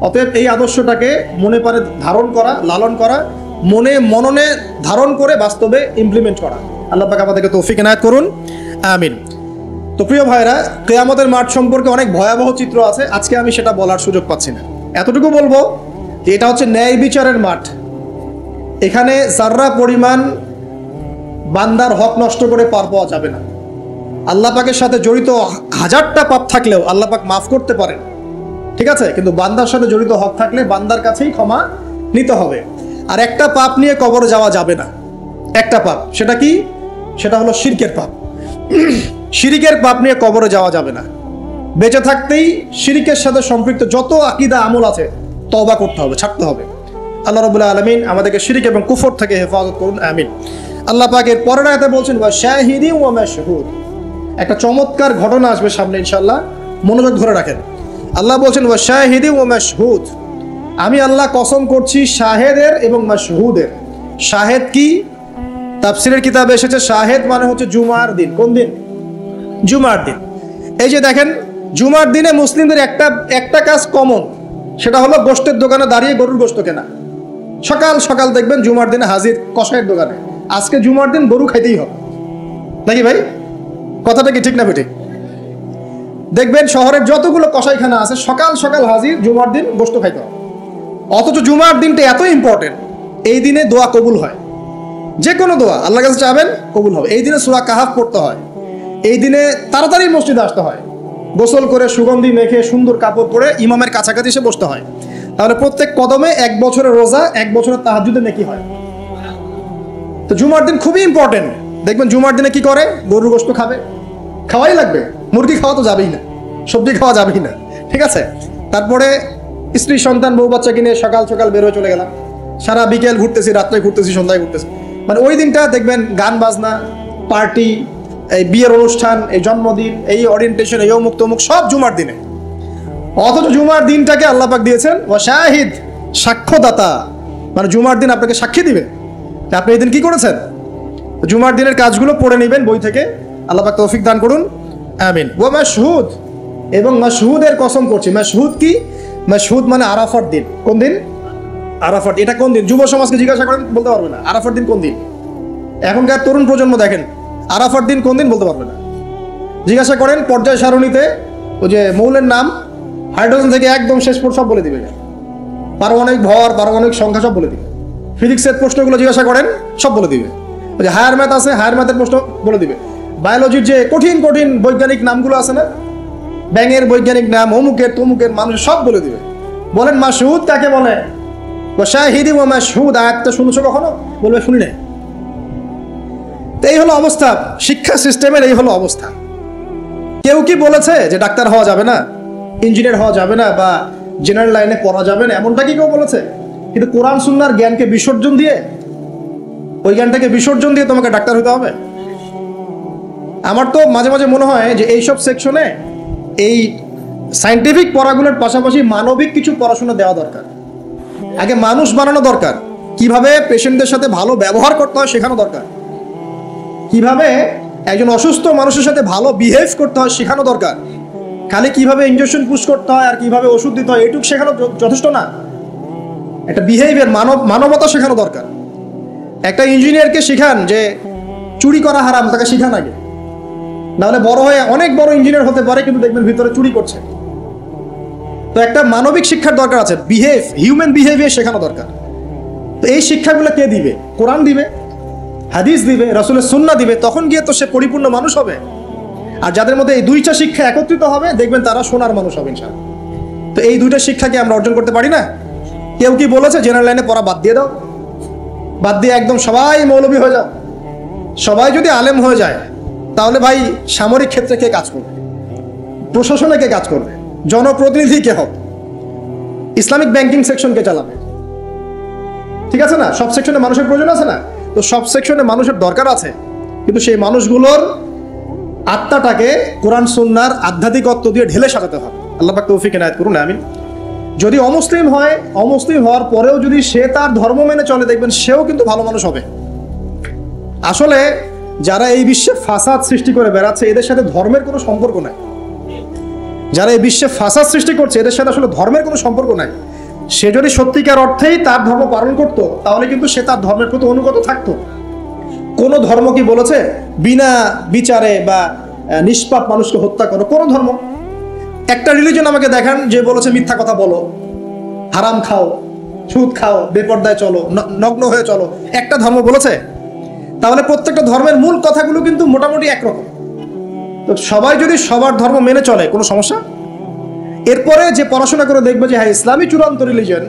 অতএব এই আদর্শটাকে মনে পারে ধারণ করা, লালন করা, মননে ধারণ করে বাস্তবে ইমপ্লিমেন্ট করা। আল্লাহ পাক আমাদেরকে তৌফিক এনায়েত করুন, আমিন। তো প্রিয় ভাইরা, কিয়ামতের মাঠ সম্পর্কে অনেক ভয়াবহ চিত্র আছে, আজকে আমি সেটা বলার সুযোগ পাচ্ছি না। এতটুকু বলবো যে এটা হচ্ছে ন্যায় বিচারের মাঠ। এখানে যাররা পরিমাণ বান্দার হক নষ্ট করে পার পাওয়া যাবে না। আল্লাহ পাকের সাথে জড়িত হাজারটা পাপ থাকলেও আল্লাহ পাক মাফ করতে পারেন, ঠিক আছে, কিন্তু বান্দার সাথে জড়িত হক থাকলে বান্দার কাছেই ক্ষমা নিতে হবে। আর একটা পাপ নিয়ে কবরে যাওয়া যাবে না, একটা পাপ, সেটা কি? সেটা হলো শিরকের পাপ। শিরিকের পাপ নিয়ে কবরে যাওয়া যাবে না। বেঁচে থাকতেই শিরিকের সাথে সম্পৃক্ত যত আকীদা আমল আছে তওবা করতে হবে, ছাড়তে হবে। আল্লাহ রাব্বুল আলামিন আমাদেরকে শিরিক এবং কুফর থেকে হেফাজত করুন, আমিন। আল্লাহ পাক এর পরের আয়াতে বলছেন ওয়া শাহিদি ওয়া মাশহুদ। একটা চমৎকার ঘটনা আসবে সামনে ইনশাআল্লাহ, মনোযোগ ধরে রাখেন। আল্লাহ বলছেন ওয়া শাহিদি ওয়া মাশহুদ, আমি আল্লাহ কসম করছি শাহেদের এবং মাশহুদের। শাহেদ কি? তাফসীরের কিতাবে এসেছে শাহেদ মানে হচ্ছে জুমার দিন। কোন দিন? জুমার দিন। এই যে দেখেন, জুমার দিনে মুসলিমদের একটা কাজ কমন, সেটা হলো গোশতের দোকানে দাঁড়িয়ে গরুর গোশত কেনা। সকাল সকাল দেখবেন জুমার দিনে হাজির কসাইয়ের দোকানে, আজকে জুমার দিন গরু খাইতেই হবে, নাকি ভাই? কথাটা কি ঠিক না বেঠিক? দেখবেন শহরের যতগুলো কসাইখানা আছে সকাল সকাল হাজির, জুমার দিন গোশত খাইতে হবে। অথচ জুমার দিনটা এত ইম্পর্টেন্ট, এই দিনে দোয়া কবুল হয়। যে কোনো দোয়া আল্লাহর কাছে চাবেন কবুল হবে। এই দিনে সূরা কাহাফ পড়তে হয়, এই দিনে তাড়াতাড়ি মসজিদে আসতে হয়, গোসল করে সুগন্ধি মেখে সুন্দর কাপড় পরে ইমামের কাছাকাছি এসে বসতে হয়। তাহলে প্রত্যেক কদমে 1 বছরের রোজা, 1 বছরের তাহাজ্জুদের নেকি হয়। তো জুমার দিন খুবই ইম্পর্টেন্ট। দেখবেন জুমার দিনে কি করে? গরুর গোশত খাবে, খাওয়াই লাগবে। মুরগি খাওয়া তো যাবেই না, সবজি খাওয়া যাবেই না, ঠিক আছে। তারপরে স্ত্রী সন্তান বউ বাচ্চাকে নিয়ে সকাল সকাল বের হয়ে চলে গেলাম, সারা বিকেল ঘুরতেছি, রাত্রে ঘুরতেছি, সন্ধ্যায় ঘুরতেছি। মানে ওই দিনটা দেখবেন গান বাজনা, পার্টি, এই বিয়ের অনুষ্ঠান, এই জন্মদিন, এই ওরিয়েন্টেশন, এই অমুক তমুক সব জুমার দিনে। অথচ জুমার দিনটাকে আল্লাহ পাক দিয়েছেন ওয়া শাহিদ, সাক্ষ্যদাতা। মানে জুমার দিন আপনাকে সাক্ষী দিবে আপনি এই দিন কি করেছেন। জুমার দিনের কাজগুলো পড়ে নেবেন বই থেকে। আল্লাহ পাক তৌফিক দান করুন, আমিন। ওয়া মাশহুদ, এবং মাশহুদের কসম করছি। মাশহুদ কি? মাশহুদ মানে আরাফার দিন। কোন দিন? আরাফার। এটা কোন দিন? যুব সমাজকে জিজ্ঞাসা করেন, বলতে পারবে না। আরাফার দিন কোন দিন? এখনকার তরুণ প্রজন্ম দেখেন আরাফার দিন কোন দিন বলতে পারবে না। জিজ্ঞাসা করেন পর্যায় সারণীতে ওই যে মৌলের নাম, হাইড্রোজেন থেকে একদম শেষ পর সব বলে দিবে, পারমাণবিক ভর, পারমাণবিক সংখ্যা সব বলে দিবে। ফিজিক্সের প্রশ্নগুলো জিজ্ঞাসা করেন, সব বলে দিবে। ওই যে হায়ার ম্যাথ আছে, হায়ার ম্যাথের প্রশ্ন বলে দিবে। বায়োলজির যে কঠিন কঠিন বৈজ্ঞানিক নামগুলো আছে না, ব্যাঙের বৈজ্ঞানিক নাম, অমুকের তমুকের, মানুষ সব বলে দিবে। বলেন মাশহুদ কাকে বলে? ওয়া শাহিদি ওয়া মাশহুদ, আয়াতটা শুনেছো কখনো? বলবে শুনি নাই। এই হলো অবস্থা, শিক্ষা সিস্টেমের এই হলো অবস্থা। কেউ কি বলেছে যে ডাক্তার হওয়া যাবে না, ইঞ্জিনিয়ার হওয়া যাবে না, বা জেনারেল লাইনে পড়া যাবে না? এমনটা কি কেউ বলেছে? কিন্তু কোরআন সুন্নাহর জ্ঞানকে বিসর্জন দিয়ে, ওই জ্ঞানটাকে বিসর্জন দিয়ে তোমাকে ডাক্তার হতে হবে? আমার তো মাঝে মাঝে মনে হয় যে এইসব সেকশনে এই সায়েন্টিফিক পড়াগুলোর পাশাপাশি মানবিক কিছু পড়াশোনা দেওয়া দরকার। আগে মানুষ বানানো দরকার, কিভাবে পেশেন্টদের সাথে ভালো ব্যবহার করতে হয় শেখানো দরকার, কিভাবে একজন অসুস্থ মানুষের সাথে ভালো বিহেভ করতে হয় শেখানো দরকার। খালি কিভাবে ইনজেকশন পুশ করতে হয় আর কিভাবে ওষুধ দিতে হয় এটুকু শেখানো যথেষ্ট না। একটা বিহেভিয়ার, মানবতা শেখানো দরকার। একটা ইঞ্জিনিয়ারকে শেখান যে চুরি করা হারাম, তাকে শেখান আগে, নাহলে বড় হয়ে অনেক বড় ইঞ্জিনিয়ার হতে পারে কিন্তু দেখবেন ভিতরে চুরি করছে। তো একটা মানবিক শিক্ষার দরকার আছে, হিউম্যান বিহেভিয়ার শেখানো দরকার। তো এই শিক্ষাগুলো কে দিবে? কোরআন দিবে, হাদিস দিবে, রাসূলের সুন্নাহ দিবে। তখন গিয়ে তো সে পরিপূর্ণ মানুষ হবে। আর যাদের মধ্যে এই দুইটা শিক্ষা একত্রিত হবে দেখবেন তারা সোনার মানুষ হবে ইনশাআল্লাহ। তো এই দুইটা শিক্ষাকে আমরা অর্জন করতে পারি না? কেউ কি বলেছে জেনারেল লাইনে পড়া বাদ দিয়ে দাও, বাদ দিয়ে একদম সবাই মৌলবী হয়ে যাও? সবাই যদি আলেম হয়ে যায় তাহলে ভাই সামরিক ক্ষেত্রে কে কাজ করবে, প্রশাসনে কে কাজ করবে, জনপ্রতিনিধি কে হবে, ইসলামিক ব্যাংকিং সেকশন কে চালাবে? ঠিক আছে না, সব সেকশনে মানুষের প্রয়োজন আছে না? তো সব সেকশনে মানুষের দরকার আছে, কিন্তু সেই মানুষগুলোর আত্মাটাকে কোরআন সুন্নাহর আধ্যাত্মিকত্ব দিয়ে ঢেলে সাজাতে হবে। আল্লাহ পাক তৌফিক এনায়েত করুন, আমিন। যদি অমুসলিম হয়, অমুসলিম হওয়ার পরেও যদি সে তার ধর্ম মেনে চলে, দেখবেন সেও কিন্তু ভালো মানুষ হবে। আসলে যারা এই বিশ্বে ফাসাদ সৃষ্টি করে বেড়াচ্ছে, এদের সাথে ধর্মের কোনো সম্পর্ক নাই। যারা এই বিশ্বে ফাসাদ সৃষ্টি করছে, এদের সাথে আসলে ধর্মের কোনো সম্পর্ক নাই। সে যদি সত্যিকার অর্থেই তার ধর্ম পালন করত, তাহলে কিন্তু সে তার ধর্মের প্রতি অনুগত থাকতো। কোনো ধর্ম কি বলেছে বিনা বিচারে বা নিষ্পাপ মানুষকে হত্যা করো? কোনো ধর্ম, একটা রিলিজন আমাকে দেখান যে বলেছে মিথ্যা কথা বলো, হারাম খাও, সুদ খাও, বেপর্দায় চলো, নগ্ন হয়ে চলো? একটা ধর্ম বলেছে? তাহলে প্রত্যেকটা ধর্মের মূল কথাগুলো কিন্তু মোটামুটি একরকম। তো সবাই যদি সবার ধর্ম মেনে চলে, কোনো সমস্যা? এরপরে যে পড়াশোনা করে দেখবে যে হ্যাঁ ইসলামী চূড়ান্ত রিলিজন,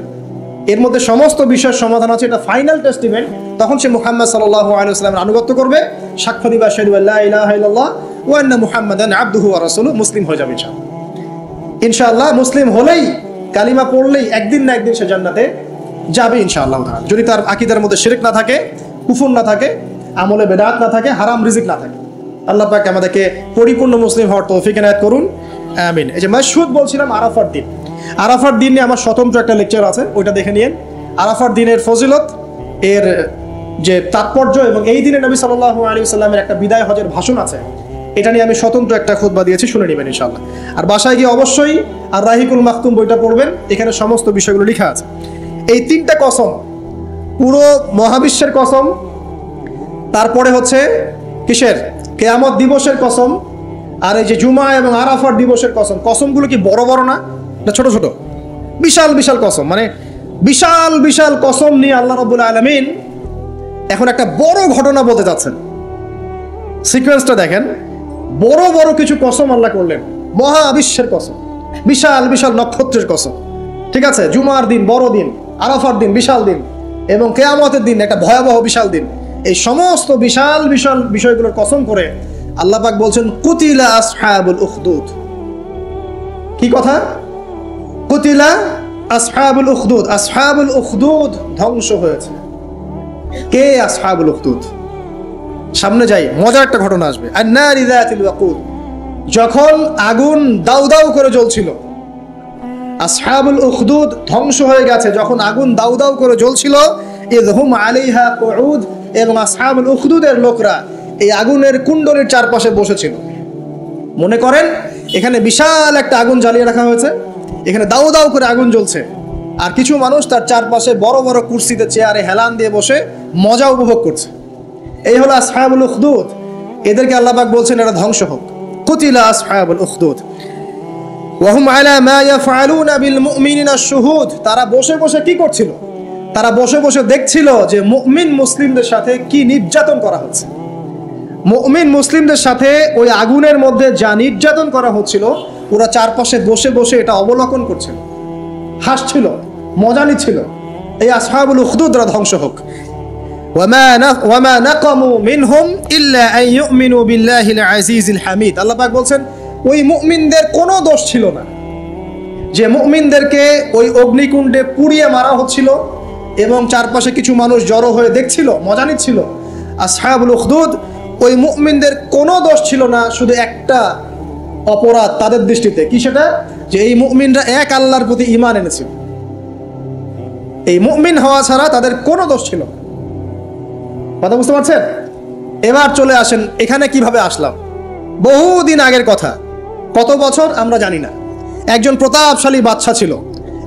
এর মধ্যে সমস্ত বিষয়ের সমাধান আছে, এটা ফাইনাল টেস্টিমেন্ট, তখন সে মুহাম্মদ সাল্লাল্লাহু আলাইহি ওয়াসাল্লামের আনুগত্য করবে, সাক্ষ্য দিবে আশহাদু আল্লা ইলাহা ইল্লাল্লাহ ওয়া আন্না মুহাম্মাদান আবদুহু ওয়া রাসূলুহু, মুসলিম হয়ে যাবে ইনশাআল্লাহ। মুসলিম হলেই, কালিমা পড়লেই একদিন না একদিন সে জান্নাতে যাবে ইনশাআল্লাহ তাআলা, যদি তার আকীদার মধ্যে শিরক না থাকে, কুফর না থাকে, আমলে বেদাত না থাকে, হারাম রিজিক না থাকে। আল্লাহ পাক আমাদেরকে পরিপূর্ণ মুসলিম হওয়ার তৌফিক এনায়েত করুন, আমিন। এই যে মাশহুদ বলছিলাম, আরাফার দিন, আরাফার দিন নিয়ে আমার স্বতন্ত্র একটা লেকচার আছে, ওইটা দেখে নিন। আরাফার দিনের ফজিলত, এর যে তাৎপর্য, এবং এই দিনে নবী সাল্লাল্লাহু আলাইহি ওয়াসাল্লামের একটা বিদায় হজের ভাষণ আছে, এটা নিয়ে আমি স্বতন্ত্র একটা খুতবা দিয়েছি, শুনে নেবেন ইনশাআল্লাহ। আর বাসায় গিয়ে অবশ্যই আর রাহিকুল মাকতুম বইটা পড়বেন, এখানে সমস্ত বিষয়গুলো লেখা আছে। এই তিনটা কসম, পুরো মহাবিশ্বের কসম, তারপরে হচ্ছে কিসের, কিয়ামত দিবসের কসম, আর এই যে জুমা এবং আরাফার দিবসের কসম। কসমগুলো কি বড় বড় না, ছোট ছোট? বিশাল বিশাল কসম, মানে বিশাল বিশাল কসম নিয়ে আল্লাহ রাব্বুল আলামিন এখন একটা বড় ঘটনা বলতে যাচ্ছেন। সিকোয়েন্সটা দেখেন, বড় বড় কিছু কসম আল্লাহ করলেন, মহাবিশ্বের কসম, বিশাল বিশাল নক্ষত্রের কসম, ঠিক আছে? জুমার দিন বড় দিন, আরাফার দিন বিশাল দিন, এবং কিয়ামতের দিন একটা ভয়াবহ বিশাল দিন। এই সমস্ত বিশাল বিশাল বিষয়গুলোর কসম করে আল্লাহ পাক বলছেন কুতিলা আসহাবুল উখদুদ। কি কথা? কুতিলা আসহাবুল উখদুদ। আসহাবুল উখদুদ ধ্বংস হয়েছে। কে আসহাবুল উখদুদ? সামনে যাই, মজার একটা ঘটনা আসবে। আন-নারি যাতিল ওয়াকুদ, যখন আগুন দাউ দাউ করে জ্বলছিল, আসহাবুল উখদুদ ধ্বংস হয়ে গেছে যখন আগুন দাউ দাউ করে জ্বলছিল। ইযহুম আলাইহা কুউদ, এবং আসহাবুল উখদুদের লোকরা এই আগুনের কুণ্ডলীর চারপাশে বসেছিল। মনে করেন এখানে বিশাল একটা আগুন জ্বালিয়ে রাখা হয়েছে, এখানে দাউ দাউ করে আগুন জ্বলছে, আর কিছু মানুষ তার চারপাশে বড় বড় কুরসিতে, চেয়ারে হেলান দিয়ে বসে মজা উপভোগ করছে। এই হলো আসহাবুল উখদুদ। এদেরকে আল্লাহ পাক বলছেন এরা ধ্বংস হোক। কুতিলা আসহাবুল উখদুদ ওয়া হুম আলা মা ইয়াফআলুনা বিল মুমিনিনা শুহুদ। তারা বসে বসে কি করছিল? তারা বসে বসে দেখছিল যে মুমিন মুসলিমদের সাথে কি নির্যাতন করা হচ্ছে। মুমিন মুসলিমদের সাথে ওই আগুনের মধ্যে যা নির্যাতন করা হচ্ছিল, ওরা চারপাশে বসে বসে এটা অবলোকন করছিল, হাসছিল, মজা নিচ্ছিল। এই আসহাবুল উখদুদরা ধ্বংস হোক। ওয়ামা নাকামু মিনহুম ইল্লা আন ইউমিনু বিল্লাহিল আজিজিল হামিদ। আল্লাহ পাক বলছেন ওই মুমিনদের কোনো দোষ ছিল না যে মুমিনদেরকে ওই অগ্নিকুণ্ডে পুড়িয়ে মারা হচ্ছিল এবং চারপাশে কিছু মানুষ জড়ো হয়ে দেখছিল, মজা নিচ্ছিল। আসহাবুল উখদুদ, ওই মুমিনদের কোনো দোষ ছিল না, শুধু একটা অপরাধ তাদের দৃষ্টিতে। কি সেটা? যে এই মুমিনরা এক আল্লাহর প্রতি ঈমান এনেছিল। এই মুমিন হওয়া ছাড়া তাদের কোনো দোষ ছিল না। কথা বুঝতে পারছেন? এবার চলে আসেন এখানে কিভাবে আসলাম। বহুদিন আগের কথা, কত বছর আমরা জানি না। একজন প্রতাপশালী বাদশা ছিল,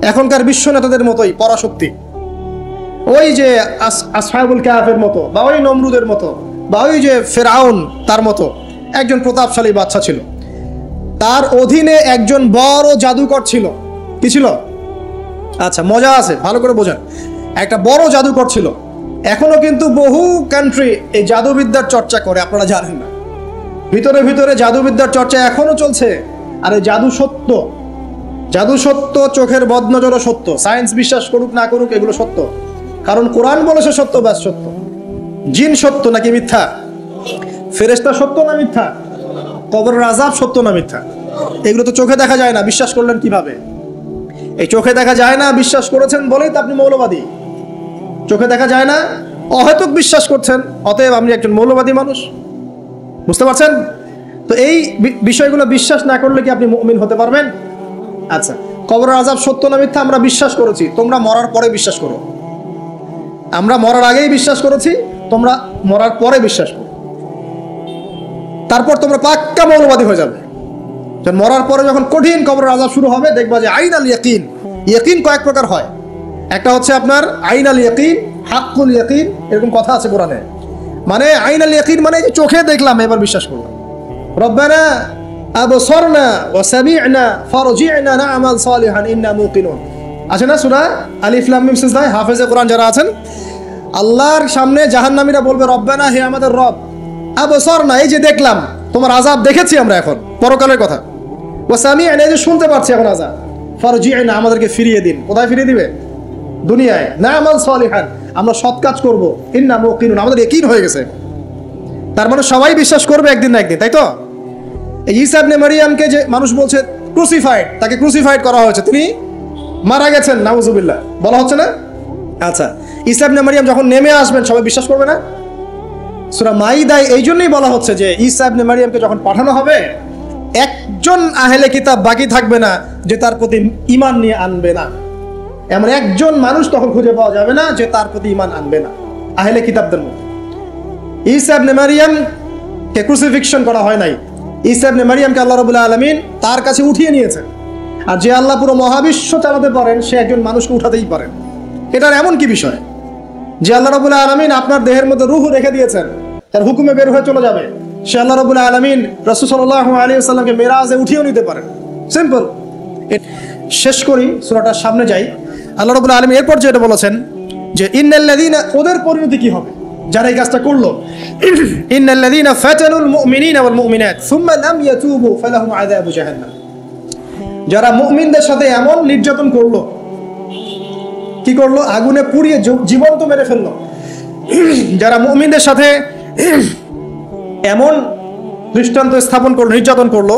এখনকার বিশ্ব নেতাদের মতোই পরাশক্তি, ওই যে আসহাবুল কাহাফের মতো, বা ওই নমরুদের মতো, বা ওই যে ফেরাউন তার মতো একজন প্রতাপশালী বাদশা ছিল। তার অধীনে একজন বড় জাদুকর ছিল। কি ছিল? আচ্ছা, মজা আছে, ভালো করে বোঝেন। একটা বড় জাদুকর ছিল। এখনো কিন্তু বহু কান্ট্রি এই জাদুবিদ্যার চর্চা করে, আপনারা জানেন না। ভিতরে ভিতরে জাদুবিদ্যার চর্চা এখনো চলছে। আর এই জাদু সত্য, জাদু সত্য, চোখের বদনজরও সত্য। সায়েন্স বিশ্বাস করুক না করুক, এগুলো সত্য। কারণ কোরআন বলেছে সত্য, ব্যাস সত্য। জিন সত্য নাকি মিথ্যা? ফেরেশতা সত্য না মিথ্যা? কবরের আযাব সত্য না মিথ্যা? এগুলো তো চোখে দেখা যায় না, বিশ্বাস করলেন কিভাবে? এই চোখে দেখা যায় না বিশ্বাস করেছেন বলেই তো আপনি মৌলবাদী। চোখে দেখা যায় না, অহেতুক বিশ্বাস করছেন, অতএব আপনি একজন মৌলবাদী মানুষ। বুঝতে পারছেন? তো এই বিষয়গুলো বিশ্বাস না করলে কি আপনি মুমিন হতে পারবেন? আচ্ছা, কবরের আযাব সত্য না মিথ্যা আমরা বিশ্বাস করেছি, তোমরা মরার পরে বিশ্বাস করো। আমরা মরার আগেই বিশ্বাস করেছি, তোমরা মরার পরে বিশ্বাস করো। তারপর তোমরা পাক্কা মৌলবাদী হয়ে যাবে। মরার পরে যখন কঠিন কবরের আযাব শুরু হবে, দেখবা যে আইন আল ইয়াকিন। ইয়াকিন কয়েক প্রকার হয়। একটা হচ্ছে আপনার আইন আল ইয়াকিন, হাক্কুল ইয়াকিন, এরকম কথা আছে কোরআনে। মানে আইন আল ইয়াকিন মানে যে চোখে দেখলাম এবার বিশ্বাস করলাম। রব্বানা আবসারনা ওয়া সামি'না ফারজি'না না'মাল সালিহান ইন্না মুকিনুন। আছে না সূরা আলিফ লাম মিম সিজদা? হাফেজে কোরআন যারা আছেন, আল্লাহর সামনে জাহান্নামীরা বলবে, রব্বানা, হে আমাদের রব, আবসারনা, এই যে দেখলাম, তোমার আযাব দেখেছি আমরা, এখন পরকালের কথা, ওয়া সামি'না, এই যে শুনতে পাচ্ছি এখন আযাব, ফারজি'না, আমাদেরকে ফিরিয়ে দিন। কোথায় ফিরিয়ে দিবে? দুনিয়ায়। না'মাল সালিহান, আমরা সৎ কাজ করব, ইন্না মুকিনুন, আমাদের ইয়াকিন হয়ে গেছে। তার মানে সবাই বিশ্বাস করবে একদিন না একদিন, তাই তো? এই ঈসা ইবনে মারইয়ামকে যে মানুষ বলছে ক্রুসিফাইড, তাকে ক্রুসিফাইড করা হয়েছে, তিনি মারা গেছেন, নাউজুবিল্লাহ, বলা হচ্ছে না? আচ্ছা, ঈসা ইবনে মারইয়াম যখন নেমে আসবেন সবাই বিশ্বাস করবে না? সূরা মাইদায় এই জন্যই বলা হচ্ছে যে ঈসা ইবনে মারইয়ামকে যখন পাঠানো হবে, একজন আহলে কিতাব বাকি থাকবে না যে তার প্রতি ঈমান নিয়ে আনবে না। এমন একজন মানুষ তখন খুঁজে পাওয়া যাবে না যে তার প্রতি ঈমান আনবে না আহলে কিতাবদের মধ্যে। ঈসা ইবনে মারইয়ামকে ক্রুসিফিকশন করা হয় নাই। ঈসা ইবনে মারইয়ামকে আল্লাহ রাব্বুল আলামিন তার কাছে উঠিয়ে নিয়েছেন। আর যে আল্লাহ পুরো মহাবিশ্ব চালাতে পারেন, সে একজন মানুষকে উঠাতেই পারেন। এটার এমন কি বিষয় যে আল্লাহ রাব্বুল আলামিন আপনার দেহের মধ্যে রূহ রেখে দিয়েছেন, তার হুকুমে বের হয়ে চলে যাবে। সে আল্লাহ রাব্বুল আলামিন রাসূল সাল্লাল্লাহু আলাইহি ওয়াসাল্লামকে মেরাজে উঠিয়ে নিতে পারেন। সিম্পল। শেষ করি, সূরাটার সামনে যাই। আল্লাহ রাব্বুল আলামিন এরপর যেটা বলেছেন যে ইন্নাল্লাযীনা, ওদের পরিণতি কি হবে যারা এই কাজটা করলো? ইন্নাল্লাযীনা ফাতানুল মুমিনিনা ওয়াল মুমিনাত সুম্মা লাম ইয়াতুবু ফালাহুম আযাবু জাহান্নাম। যারা মুমিনদের সাথে এমন নির্যাতন করলো, কি করলো? আগুনে পুড়িয়ে জীবন্ত মেরে ফেললো। যারা মুমিনদের সাথে এমন দৃষ্টান্ত স্থাপন করলো, নির্যাতন করলো,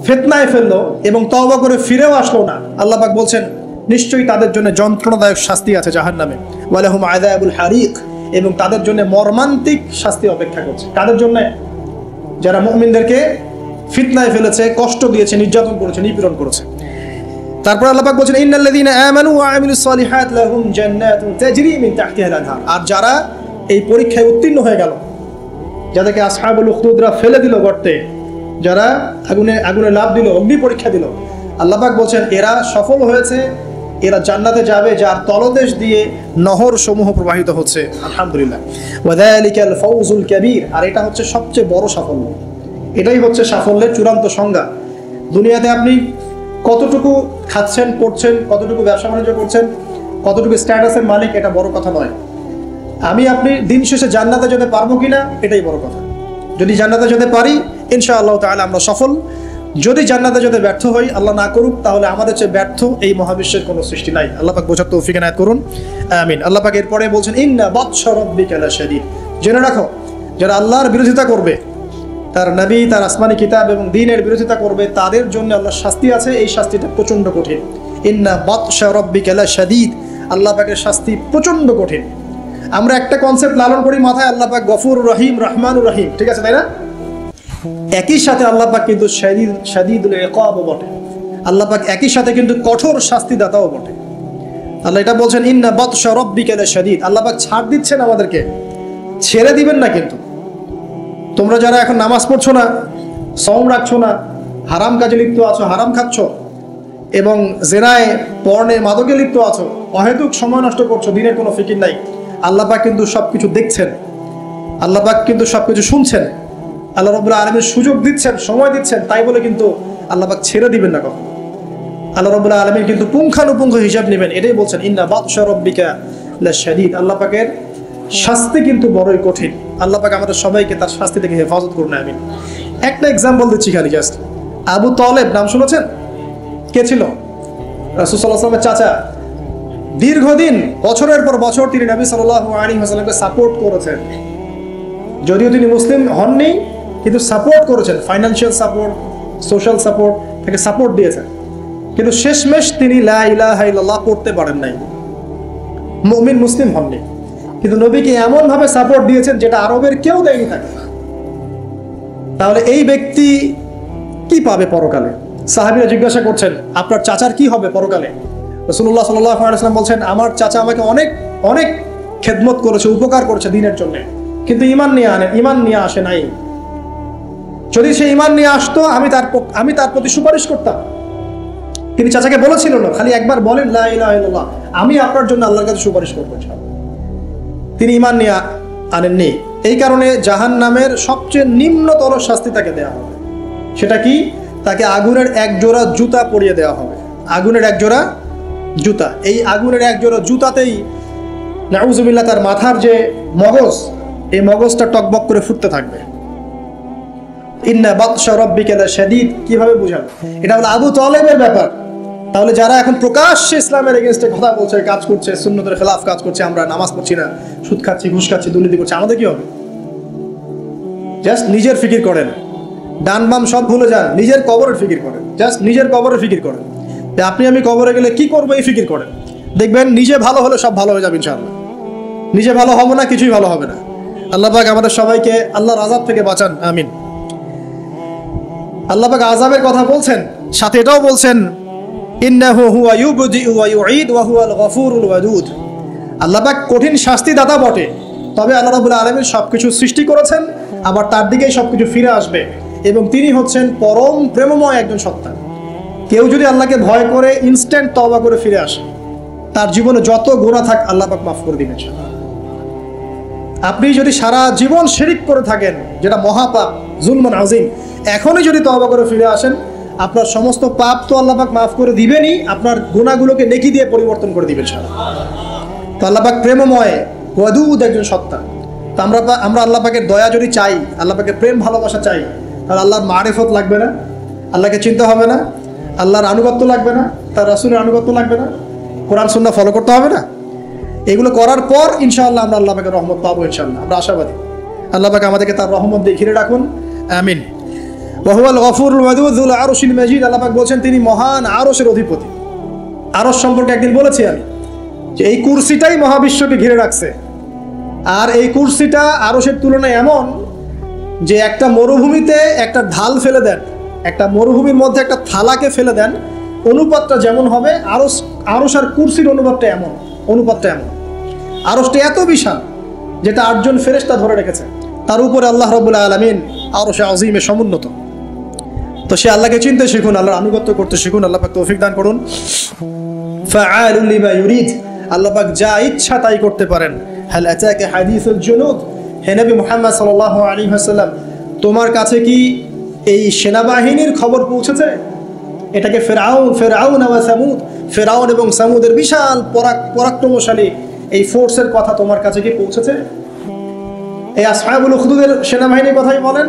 ফিতনায় ফেললো এবং তওবা করে ফিরেও আসলো না, আল্লাহ পাক বলছেন নিশ্চয়ই তাদের জন্য যন্ত্রণাদায়ক শাস্তি আছে জাহান্নামে। ওয়ালাহুম আযাবুল হারিক, এবং তাদের জন্য মর্মান্তিক শাস্তি অপেক্ষা করছে। কাদের জন্য? যারা মুমিনদেরকে ফিতনায় ফেলেছে, কষ্ট দিয়েছে, নির্যাতন করেছে, নিপীড়ন করেছে। তারপর আল্লাহ পাক বলছেন ইন্নাল্লাযীনা আমানু ওয়া আমিলুস সালিহাত লাহুম জান্নাতুন তাজরি মিন তাহতিহাল আনহার। আর যারা এই পরীক্ষায় উত্তীর্ণ হয়ে গেল, যাদেরকে আসহাবুল উখদুদরা ফেলে দিল গর্তে, যারা আগুনে লাফ দিল, অগ্নি পরীক্ষা দিল, আল্লাহ পাক বলছেন এরা সফল হয়েছে, এরা জান্নাতে যাবে যার তলদেশ দিয়ে নহর সমূহ প্রবাহিত হচ্ছে। আলহামদুলিল্লাহ। ওয়া যালিকাল ফাউজুল কাবীর। আর এটা হচ্ছে সবচেয়ে বড় সাফল্য। এটাই হচ্ছে সাফল্যের চূড়ান্ত সংজ্ঞা। দুনিয়াতে আপনি কতটুকু খাচ্ছেন, পড়ছেন, কতটুকু ব্যবসা বাণিজ্য করছেন, কতটুকু স্ট্যাটাসের মালিক, এটা বড় কথা নয়। আপনি দিন শেষে জান্নাতে যেতে পারবো কিনা, এটাই বড় কথা। যদি জান্নাতে যেতে পারি, ইনশাআল্লাহ তাআলা আমরা সফল। যদি জান্নাতে যেতে ব্যর্থ হই, আল্লাহ না করুক, তাহলে আমাদের চেয়ে ব্যর্থ এই মহাবিশ্বের কোনো সৃষ্টি নাই। আল্লাহ পাক বোঝার তৌফিক এনায়েত করুন, আমিন। আল্লাহ পাক এরপরে বলছেন ইন্না বাতশা রাব্বিকা লাশাদীদ। জেনে রাখো, যারা আল্লাহর বিরোধিতা করবে, তার নবী, তার আসমানি কিতাব এবং দ্বীনের বিরোধিতা করবে, তাদের জন্য আল্লাহর শাস্তি আছে। এই শাস্তিটা প্রচণ্ড কঠিন। ইন্না বাতশা রাব্বিকা লাশাদীদ। আল্লাহ পাকের শাস্তি প্রচণ্ড কঠিন। আমরা একটা কনসেপ্ট লালন করি মাথায়, আল্লাহ পাক গফুর রহিম, রহমানুর রহিম, ঠিক আছে, তাই না? একই সাথে আল্লাহ পাক কিন্তু শাদীদুল ইকাবও বটে। আল্লাহ পাক একই সাথে কিন্তু কঠোর শাস্তিদাতাও বটে। আল্লাহ এটা বলছেন ইন্না বাতশা রাব্বিকা লাশাদীদ। আল্লাহ পাক ছাড় দিচ্ছেন আমাদেরকে, ছেড়ে দিবেন না। কিন্তু তোমরা যারা এখন নামাজ পড়ছো না, সওম রাখছো না, হারাম কাজে লিপ্ত আছো, হারাম খাচ্ছ, এবং জেনায়, পর্নে, মাদকে লিপ্ত আছো, অহেতুক সময় নষ্ট করছো, দিনের কোনো ফিকির নাই, আল্লাহ পাক কিন্তু সবকিছু দেখছেন, আল্লাহ পাক কিন্তু সবকিছু শুনছেন, আল্লাহ রাব্বুল আলামিন সুযোগ দিচ্ছেন, সময় দিচ্ছেন। তাই বলে কিন্তু আল্লাহ পাক ছেড়ে দিবেন না কখনো। আল্লাহ রাব্বুল আলামিন কিন্তু পুঙ্খানুপুঙ্খ হিসাব নেবেন। এটাই বলছেন ইন্না বাতশা রাব্বিকা লাশাদীদ। আল্লাহ পাকের শাস্তি কিন্তু বড়ই কঠিন। আল্লাহ পাক আমাদের সবাইকে তার শাস্তি থেকে হেফাজত করুন, আমিন। একটা এক্সাম্পল দিচ্ছি খালি, জাস্ট। আবু তালেব নাম শুনেছেন? কে ছিল? রাসূল সাল্লাল্লাহু আলাইহি ওয়াসাল্লামের চাচা। দীর্ঘদিন, বছরের পর বছর তিনি নবী সাল্লাল্লাহু আলাইহি ওয়াসাল্লামকে সাপোর্ট করেছেন। যদিও তিনি মুসলিম হননি, কিন্তু সাপোর্ট করেছেন, ফাইন্যান্সিয়াল সাপোর্ট, সোশ্যাল সাপোর্ট, তাকে সাপোর্ট দিয়েছেন, কিন্তু শেষমেশ তিনি লা ইলাহা ইল্লাল্লাহ পড়তে পারেন নাই, মুমিন মুসলিম হননি। কিন্তু নবীকে এমনভাবে সাপোর্ট দিয়েছেন যেটা আরবের কেউ দেয়নি তাকে। তাহলে এই ব্যক্তি কি পাবে পরকালে? সাহাবীরা জিজ্ঞাসা করছেন, আপনার চাচার কি হবে পরকালে? রাসূলুল্লাহ সাল্লাল্লাহু আলাইহি ওয়াসাল্লাম বলছেন, আমার চাচা আমাকে অনেক অনেক খেদমত করেছে, উপকার করেছে দিনের জন্য, কিন্তু ঈমান নিয়ে আসে নাই। যদি সে ঈমান নিয়ে আসতো আমি তার প্রতি সুপারিশ করতাম। তিনি চাচাকে বলেছিল না, খালি একবার বলেন লা ইলাহা ইল্লাল্লাহ, আমি আপনার জন্য আল্লাহর কাছে সুপারিশ করবো। তিনি ঈমান নিয়ে আনেননি। এই কারণে জাহান্নামের সবচেয়ে নিম্নতর শাস্তি তাকে দেওয়া হবে। সেটা কি? তাকে আগুনের এক জোড়া জুতা পরিয়ে দেওয়া হবে। আগুনের এক জোড়া জুতা, এই আগুনের এক জোড়া জুতাতেই নাউজুবিল্লাহ তার মাথার যে মগজ, এই মগজটা টকবক করে ফুটতে থাকবে। ইন্না বাতশা রাব্বিকা লাশাদীদ, কিভাবে বুঝাবে? এটা হলো আবু তালেবের ব্যাপার। তাহলে যারা এখন প্রকাশ্যে ইসলামের এগেইনস্টে কথা বলছে, কাজ করছে, সুন্নতের খেলাফ কাজ করছে, আমরা নামাজ পড়ছি না, সুদ খাচ্ছি, ঘুষ খাচ্ছি, দুর্নীতি করছি, আমাদের কি হবে? জাস্ট নিজের ফিকির করেন, ডান বাম সব ভুলে যান, নিজের কবরের ফিকির করেন, জাস্ট নিজের কবরের ফিকির করেন। আপনি আমি কবরে গেলে কি করবো এই ফিকির করেন, দেখবেন নিজে ভালো হলে সব ভালো হয়ে যাবে ইনশাআল্লাহ। নিজে ভালো হবো না, কিছুই ভালো হবে না। আল্লাহ পাক আমাদের সবাইকে আল্লাহর আযাব থেকে বাঁচান, আমিন। আল্লাহ পাক আযাবের কথা বলছেন, সাথে এটাও বলছেন ইন্নাহু হুয়া ইউবদিউ ওয়া ইউঈদ ওয়া হুয়াল গফুরুল ওয়াদুদ। আল্লাহ পাক কঠিন শাস্তিদাতা বটে, তবে আল্লাহ রাব্বুল আলামিন সবকিছু সৃষ্টি করেছেন, আবার তার দিকেই সবকিছু ফিরে আসবে, এবং তিনি হচ্ছেন পরম প্রেমময় একজন সত্তা। কেউ যদি আল্লাহকে ভয় করে ইনস্ট্যান্ট তওবা করে ফিরে আসে, তার জীবনে যত গুনাহ থাক আল্লাহ পাক মাফ করে দিবেন। আপনি যদি সারা জীবন শিরিক করে থাকেন, যেটা মহাপাপ, জুলমান আযীম, এখনই যদি তওবা করে ফিরে আসেন, আপনার সমস্ত পাপ তো আল্লাহ পাক মাফ করে দিবেনই, আপনার গুনাহগুলোকে নেকি দিয়ে পরিবর্তন করে দিবেন। তো আল্লাহ পাক প্রেমময়, ওয়াদুদ একজন সত্তা। তো আমরা আল্লাহ পাকের দয়া যদি চাই, আল্লাহ পাকের প্রেম ভালোবাসা চাই, তাহলে আল্লাহর মারিফত লাগবে না, আল্লাহকে চিনতে হবে না, আল্লাহর আনুগত্য লাগবে না, তার রাসূলের আনুগত্য লাগবে না, কোরআন সুন্নাহ ফলো করতে হবে না। এগুলো করার পর ইনশাআল্লাহ আমরা আল্লাহ পাকের রহমত পাবো, ইনশাআল্লাহ আমরা আশাবাদী। আল্লাহ পাক আমাদেরকে তার রহমত দিয়ে ঘিরে রাখুন, আমিন। ওয়া হুয়াল গফুরুল ওয়াদুদ যুল আরশিল মাজিদ। আল্লাহ পাক বলছেন তিনি মহান আরশের অধিপতি। আরশ সম্পর্কে একদিন বলেছি আমি যে এই কুরসিটাই মহাবিশ্বকে ঘিরে রাখছে, আর এই কুরসিটা আরশের তুলনায় এমন যে একটা মরুভূমিতে একটা ঢাল ফেলে দেন, একটা মরুভূমির মধ্যে একটা থালাকে ফেলে দেন, অনুপাতটা যেমন হবে, আরশ আর কুরসির অনুপাতটা এমন। আরশটা এত বিশাল যেটা 8 জন ফেরেশতা ধরে রেখেছে, তার উপরে আল্লাহ রাব্বুল আলামিন আরশে আযীমে সমুন্নত। তো সে আল্লাহকে চিনতে শিখুন, আল্লাহর আনুগত্য করতে শিখুন। আল্লাহ পাক তৌফিক দান করুন। ফাআলুল লিমা ইউরিদ, আল্লাহ পাক যা ইচ্ছা তাই করতে পারেন। হাল আতাকা হাদিসুল জুনুদ, হে নবী মুহাম্মদ সাল্লাল্লাহু আলাইহি ওয়াসাল্লাম, তোমার কাছে কি এই সেনাবাহিনীর খবর পৌঁছেছে? এটাকে ফেরাউন ওয়া সামুদ, ফেরাউন এবং সামুদের বিশাল পরাক্রমশালী এই ফোর্সের কথা তোমার কাছে কি পৌঁছেছে? এই আসহাবুল উখদুদের সেনাবাহিনীর কথাই বলেন,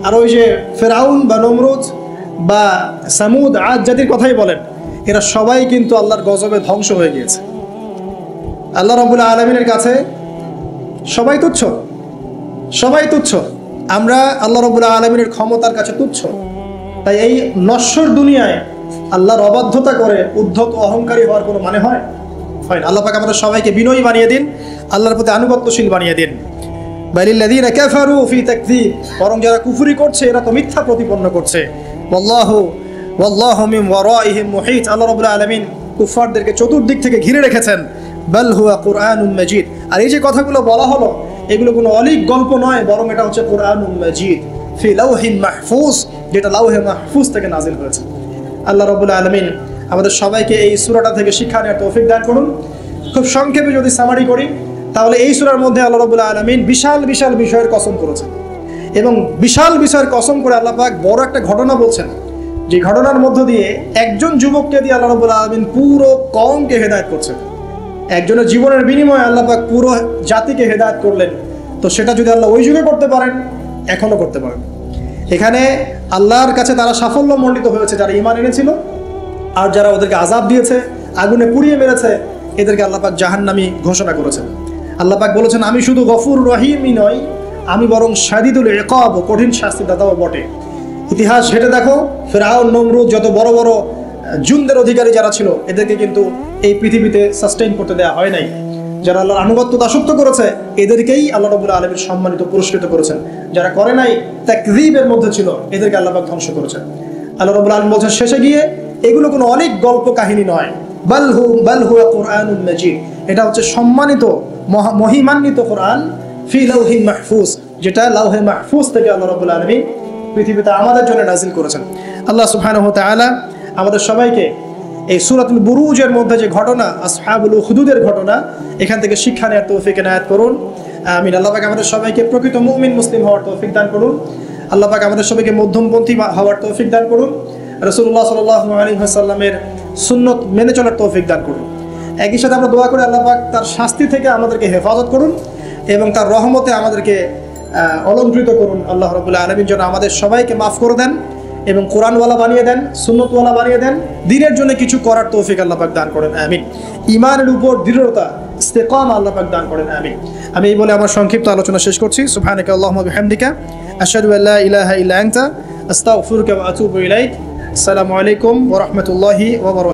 আর ওই যে ফেরাউন বা নমরুদ বা সামুদ, আদ জাতির কথাই বলেন, এরা সবাই কিন্তু আল্লাহর গজবে ধ্বংস হয়ে গিয়েছে। আল্লাহ রাব্বুল আলামিনের কাছে সবাই তুচ্ছ। আমরা আল্লাহ রাব্বুল আলামিনের ক্ষমতার কাছে তুচ্ছ। তাই এই নশ্বর দুনিয়ায় আল্লাহর অবাধ্যতা করে উদ্ধত অহংকারী হওয়ার কোনো মানে হয় না। আল্লাহ পাক আমাদের সবাইকে বিনয়ী বানিয়ে দিন, আল্লাহর প্রতি আনুগত্যশীল বানিয়ে দিন। বালিল্লাযীনা কাফারু ফি তাকযীব, বরং যারা কুফরি করছে এরা তো মিথ্যা প্রতিপন্ন করছে। ওয়াল্লাহু মিন ওয়ারাইহিম মুহীত, আল্লাহ রাব্বুল আলামিন কুফারদেরকে চতুর্দিক থেকে ঘিরে রেখেছেন। বাল হুয়া কুরআনুম মাজিদ, আর এই যে কথাগুলো বলা হলো এগুলো কোনো অলীক গল্প নয়, বরং এটা হচ্ছে কুরআনুম মাজিদ ফি লাওহিন মাহফুজ, যেটা লাওহে মাহফুজ থেকে নাজিল হয়েছে। আল্লাহ রাব্বুল আলামিন আমাদের সবাইকে এই সূরাটা থেকে শিক্ষা নেওয়ার তৌফিক দান করুন। খুব সংক্ষেপে যদি সামারি করি, তাহলে এই সূরার মধ্যে আল্লাহ রাব্বুল আলামিন বিশাল বিশাল বিষয়ের কসম করেছেন, এবং বিশাল বিষয়ের কসম করে আল্লাহ পাক বড় একটা ঘটনা বলছেন, যে ঘটনার মধ্য দিয়ে একজন যুবককে দিয়ে আল্লাহ রাব্বুল আলামিন পুরো কওমকে হেদায়েত করছেন। একজনের জীবনের বিনিময়ে আল্লাহ পাক পুরো জাতিকে হেদায়েত করলেন। তো সেটা যদি আল্লাহ ওই যুগে করতে পারেন, এখনো করতে পারেন। এখানে আল্লাহর কাছে তারা সাফল্য মণ্ডিত হয়েছে যারা ঈমান এনেছিল, আর যারা ওদেরকে আযাব দিয়েছে, আগুনে পুড়িয়ে মেরেছে, এদেরকে আল্লাহ পাক জাহান্নামী ঘোষণা করেছেন। আল্লাহ পাক বলেছেন আমি শুধু গফুর রহিমই নই, আমি বরং শাদীদুল ইকাব, কঠিন শাস্তিদাতাও বটে। ইতিহাস ঘেটে দেখো, ফিরআউন, নমরুদ, যত বড় বড় জুনদের অধিকারী যারা ছিল, এদেরকে কিন্তু এই পৃথিবীতে সাস্টেইন করতে দেওয়া হয় নাই। যারা আল্লাহর আনুগত্য দাসত্ব করেছে, এদেরকেই আল্লাহ রাব্বুল আলামিন সম্মানিত, পুরস্কৃত করেছেন। যারা করে নাই, তাকযীবের মধ্যে ছিল, এদেরকে আল্লাহ পাক ধ্বংস করেছেন। আল্লাহ রাব্বুল আলামিন বলছেন শেষে গিয়ে, এগুলো কোনো অনেক গল্প কাহিনী নয়, বাল হুয়া কুরআনুন মাজিদ, এটা হচ্ছে সম্মানিত, মহিমান্বিত কোরআন, ফি লাউহিন মাহফুজ, যেটা লাউহে মাহফুজ থেকে আল্লাহ রাব্বুল আলামিন পৃথিবীতে আমাদের জন্য নাজিল করেছেন। আল্লাহ সুবহানাহু ওয়া তাআলা আমাদের সবাইকে এই সূরাতুল বুরুজের মধ্যে যে ঘটনা, আসহাবুল উখদুদের ঘটনা, এখান থেকে শিক্ষা নেওয়ার তৌফিক এনায়েত করুন। আমিন। আল্লাহ পাক আমাদের সবাইকে প্রকৃত মুমিন মুসলিম হওয়ার তৌফিক দান করুন। আল্লাহ পাক আমাদের সবাইকে মধ্যমপন্থী হওয়ার তৌফিক দান করুন। রাসূলুল্লাহ সাল্লাল্লাহু আলাইহি ওয়াসাল্লামের সুন্নত মেনে চলার তৌফিক দান করুন। একই সাথে আমরা দোয়া করি, আল্লাহ পাক তার শাস্তি থেকে আমাদেরকে হেফাজত করুন এবং তার রহমতে আমাদেরকে অলঙ্কৃত করুন। আল্লাহ রাব্বুল আলামিন যেন আমাদের সবাইকে মাফ করে দেন এবং কোরআনওয়ালা বানিয়ে দেন, সুন্নতওয়ালা বানিয়ে দেন, দ্বীনের জন্য কিছু করার তৌফিক আল্লাহ পাক দান করেন। আমিন। ঈমানের উপর দৃঢ়তা, ইস্তেকামা আল্লাহ পাক দান করেন। আমিন। আমি এই বলে আমার সংক্ষিপ্ত আলোচনা শেষ করছি। সুবহানাকা আল্লাহুম্মা ওয়া বিহামদিকা, আশহাদু আল্লা ইলাহা ইল্লা আনতা, আস্তাগফিরুকা ওয়া আতুবু ইলাইক। আসসালামু আলাইকুম ওয়া রাহমাতুল্লাহি ওয়া বারাকাতুহু।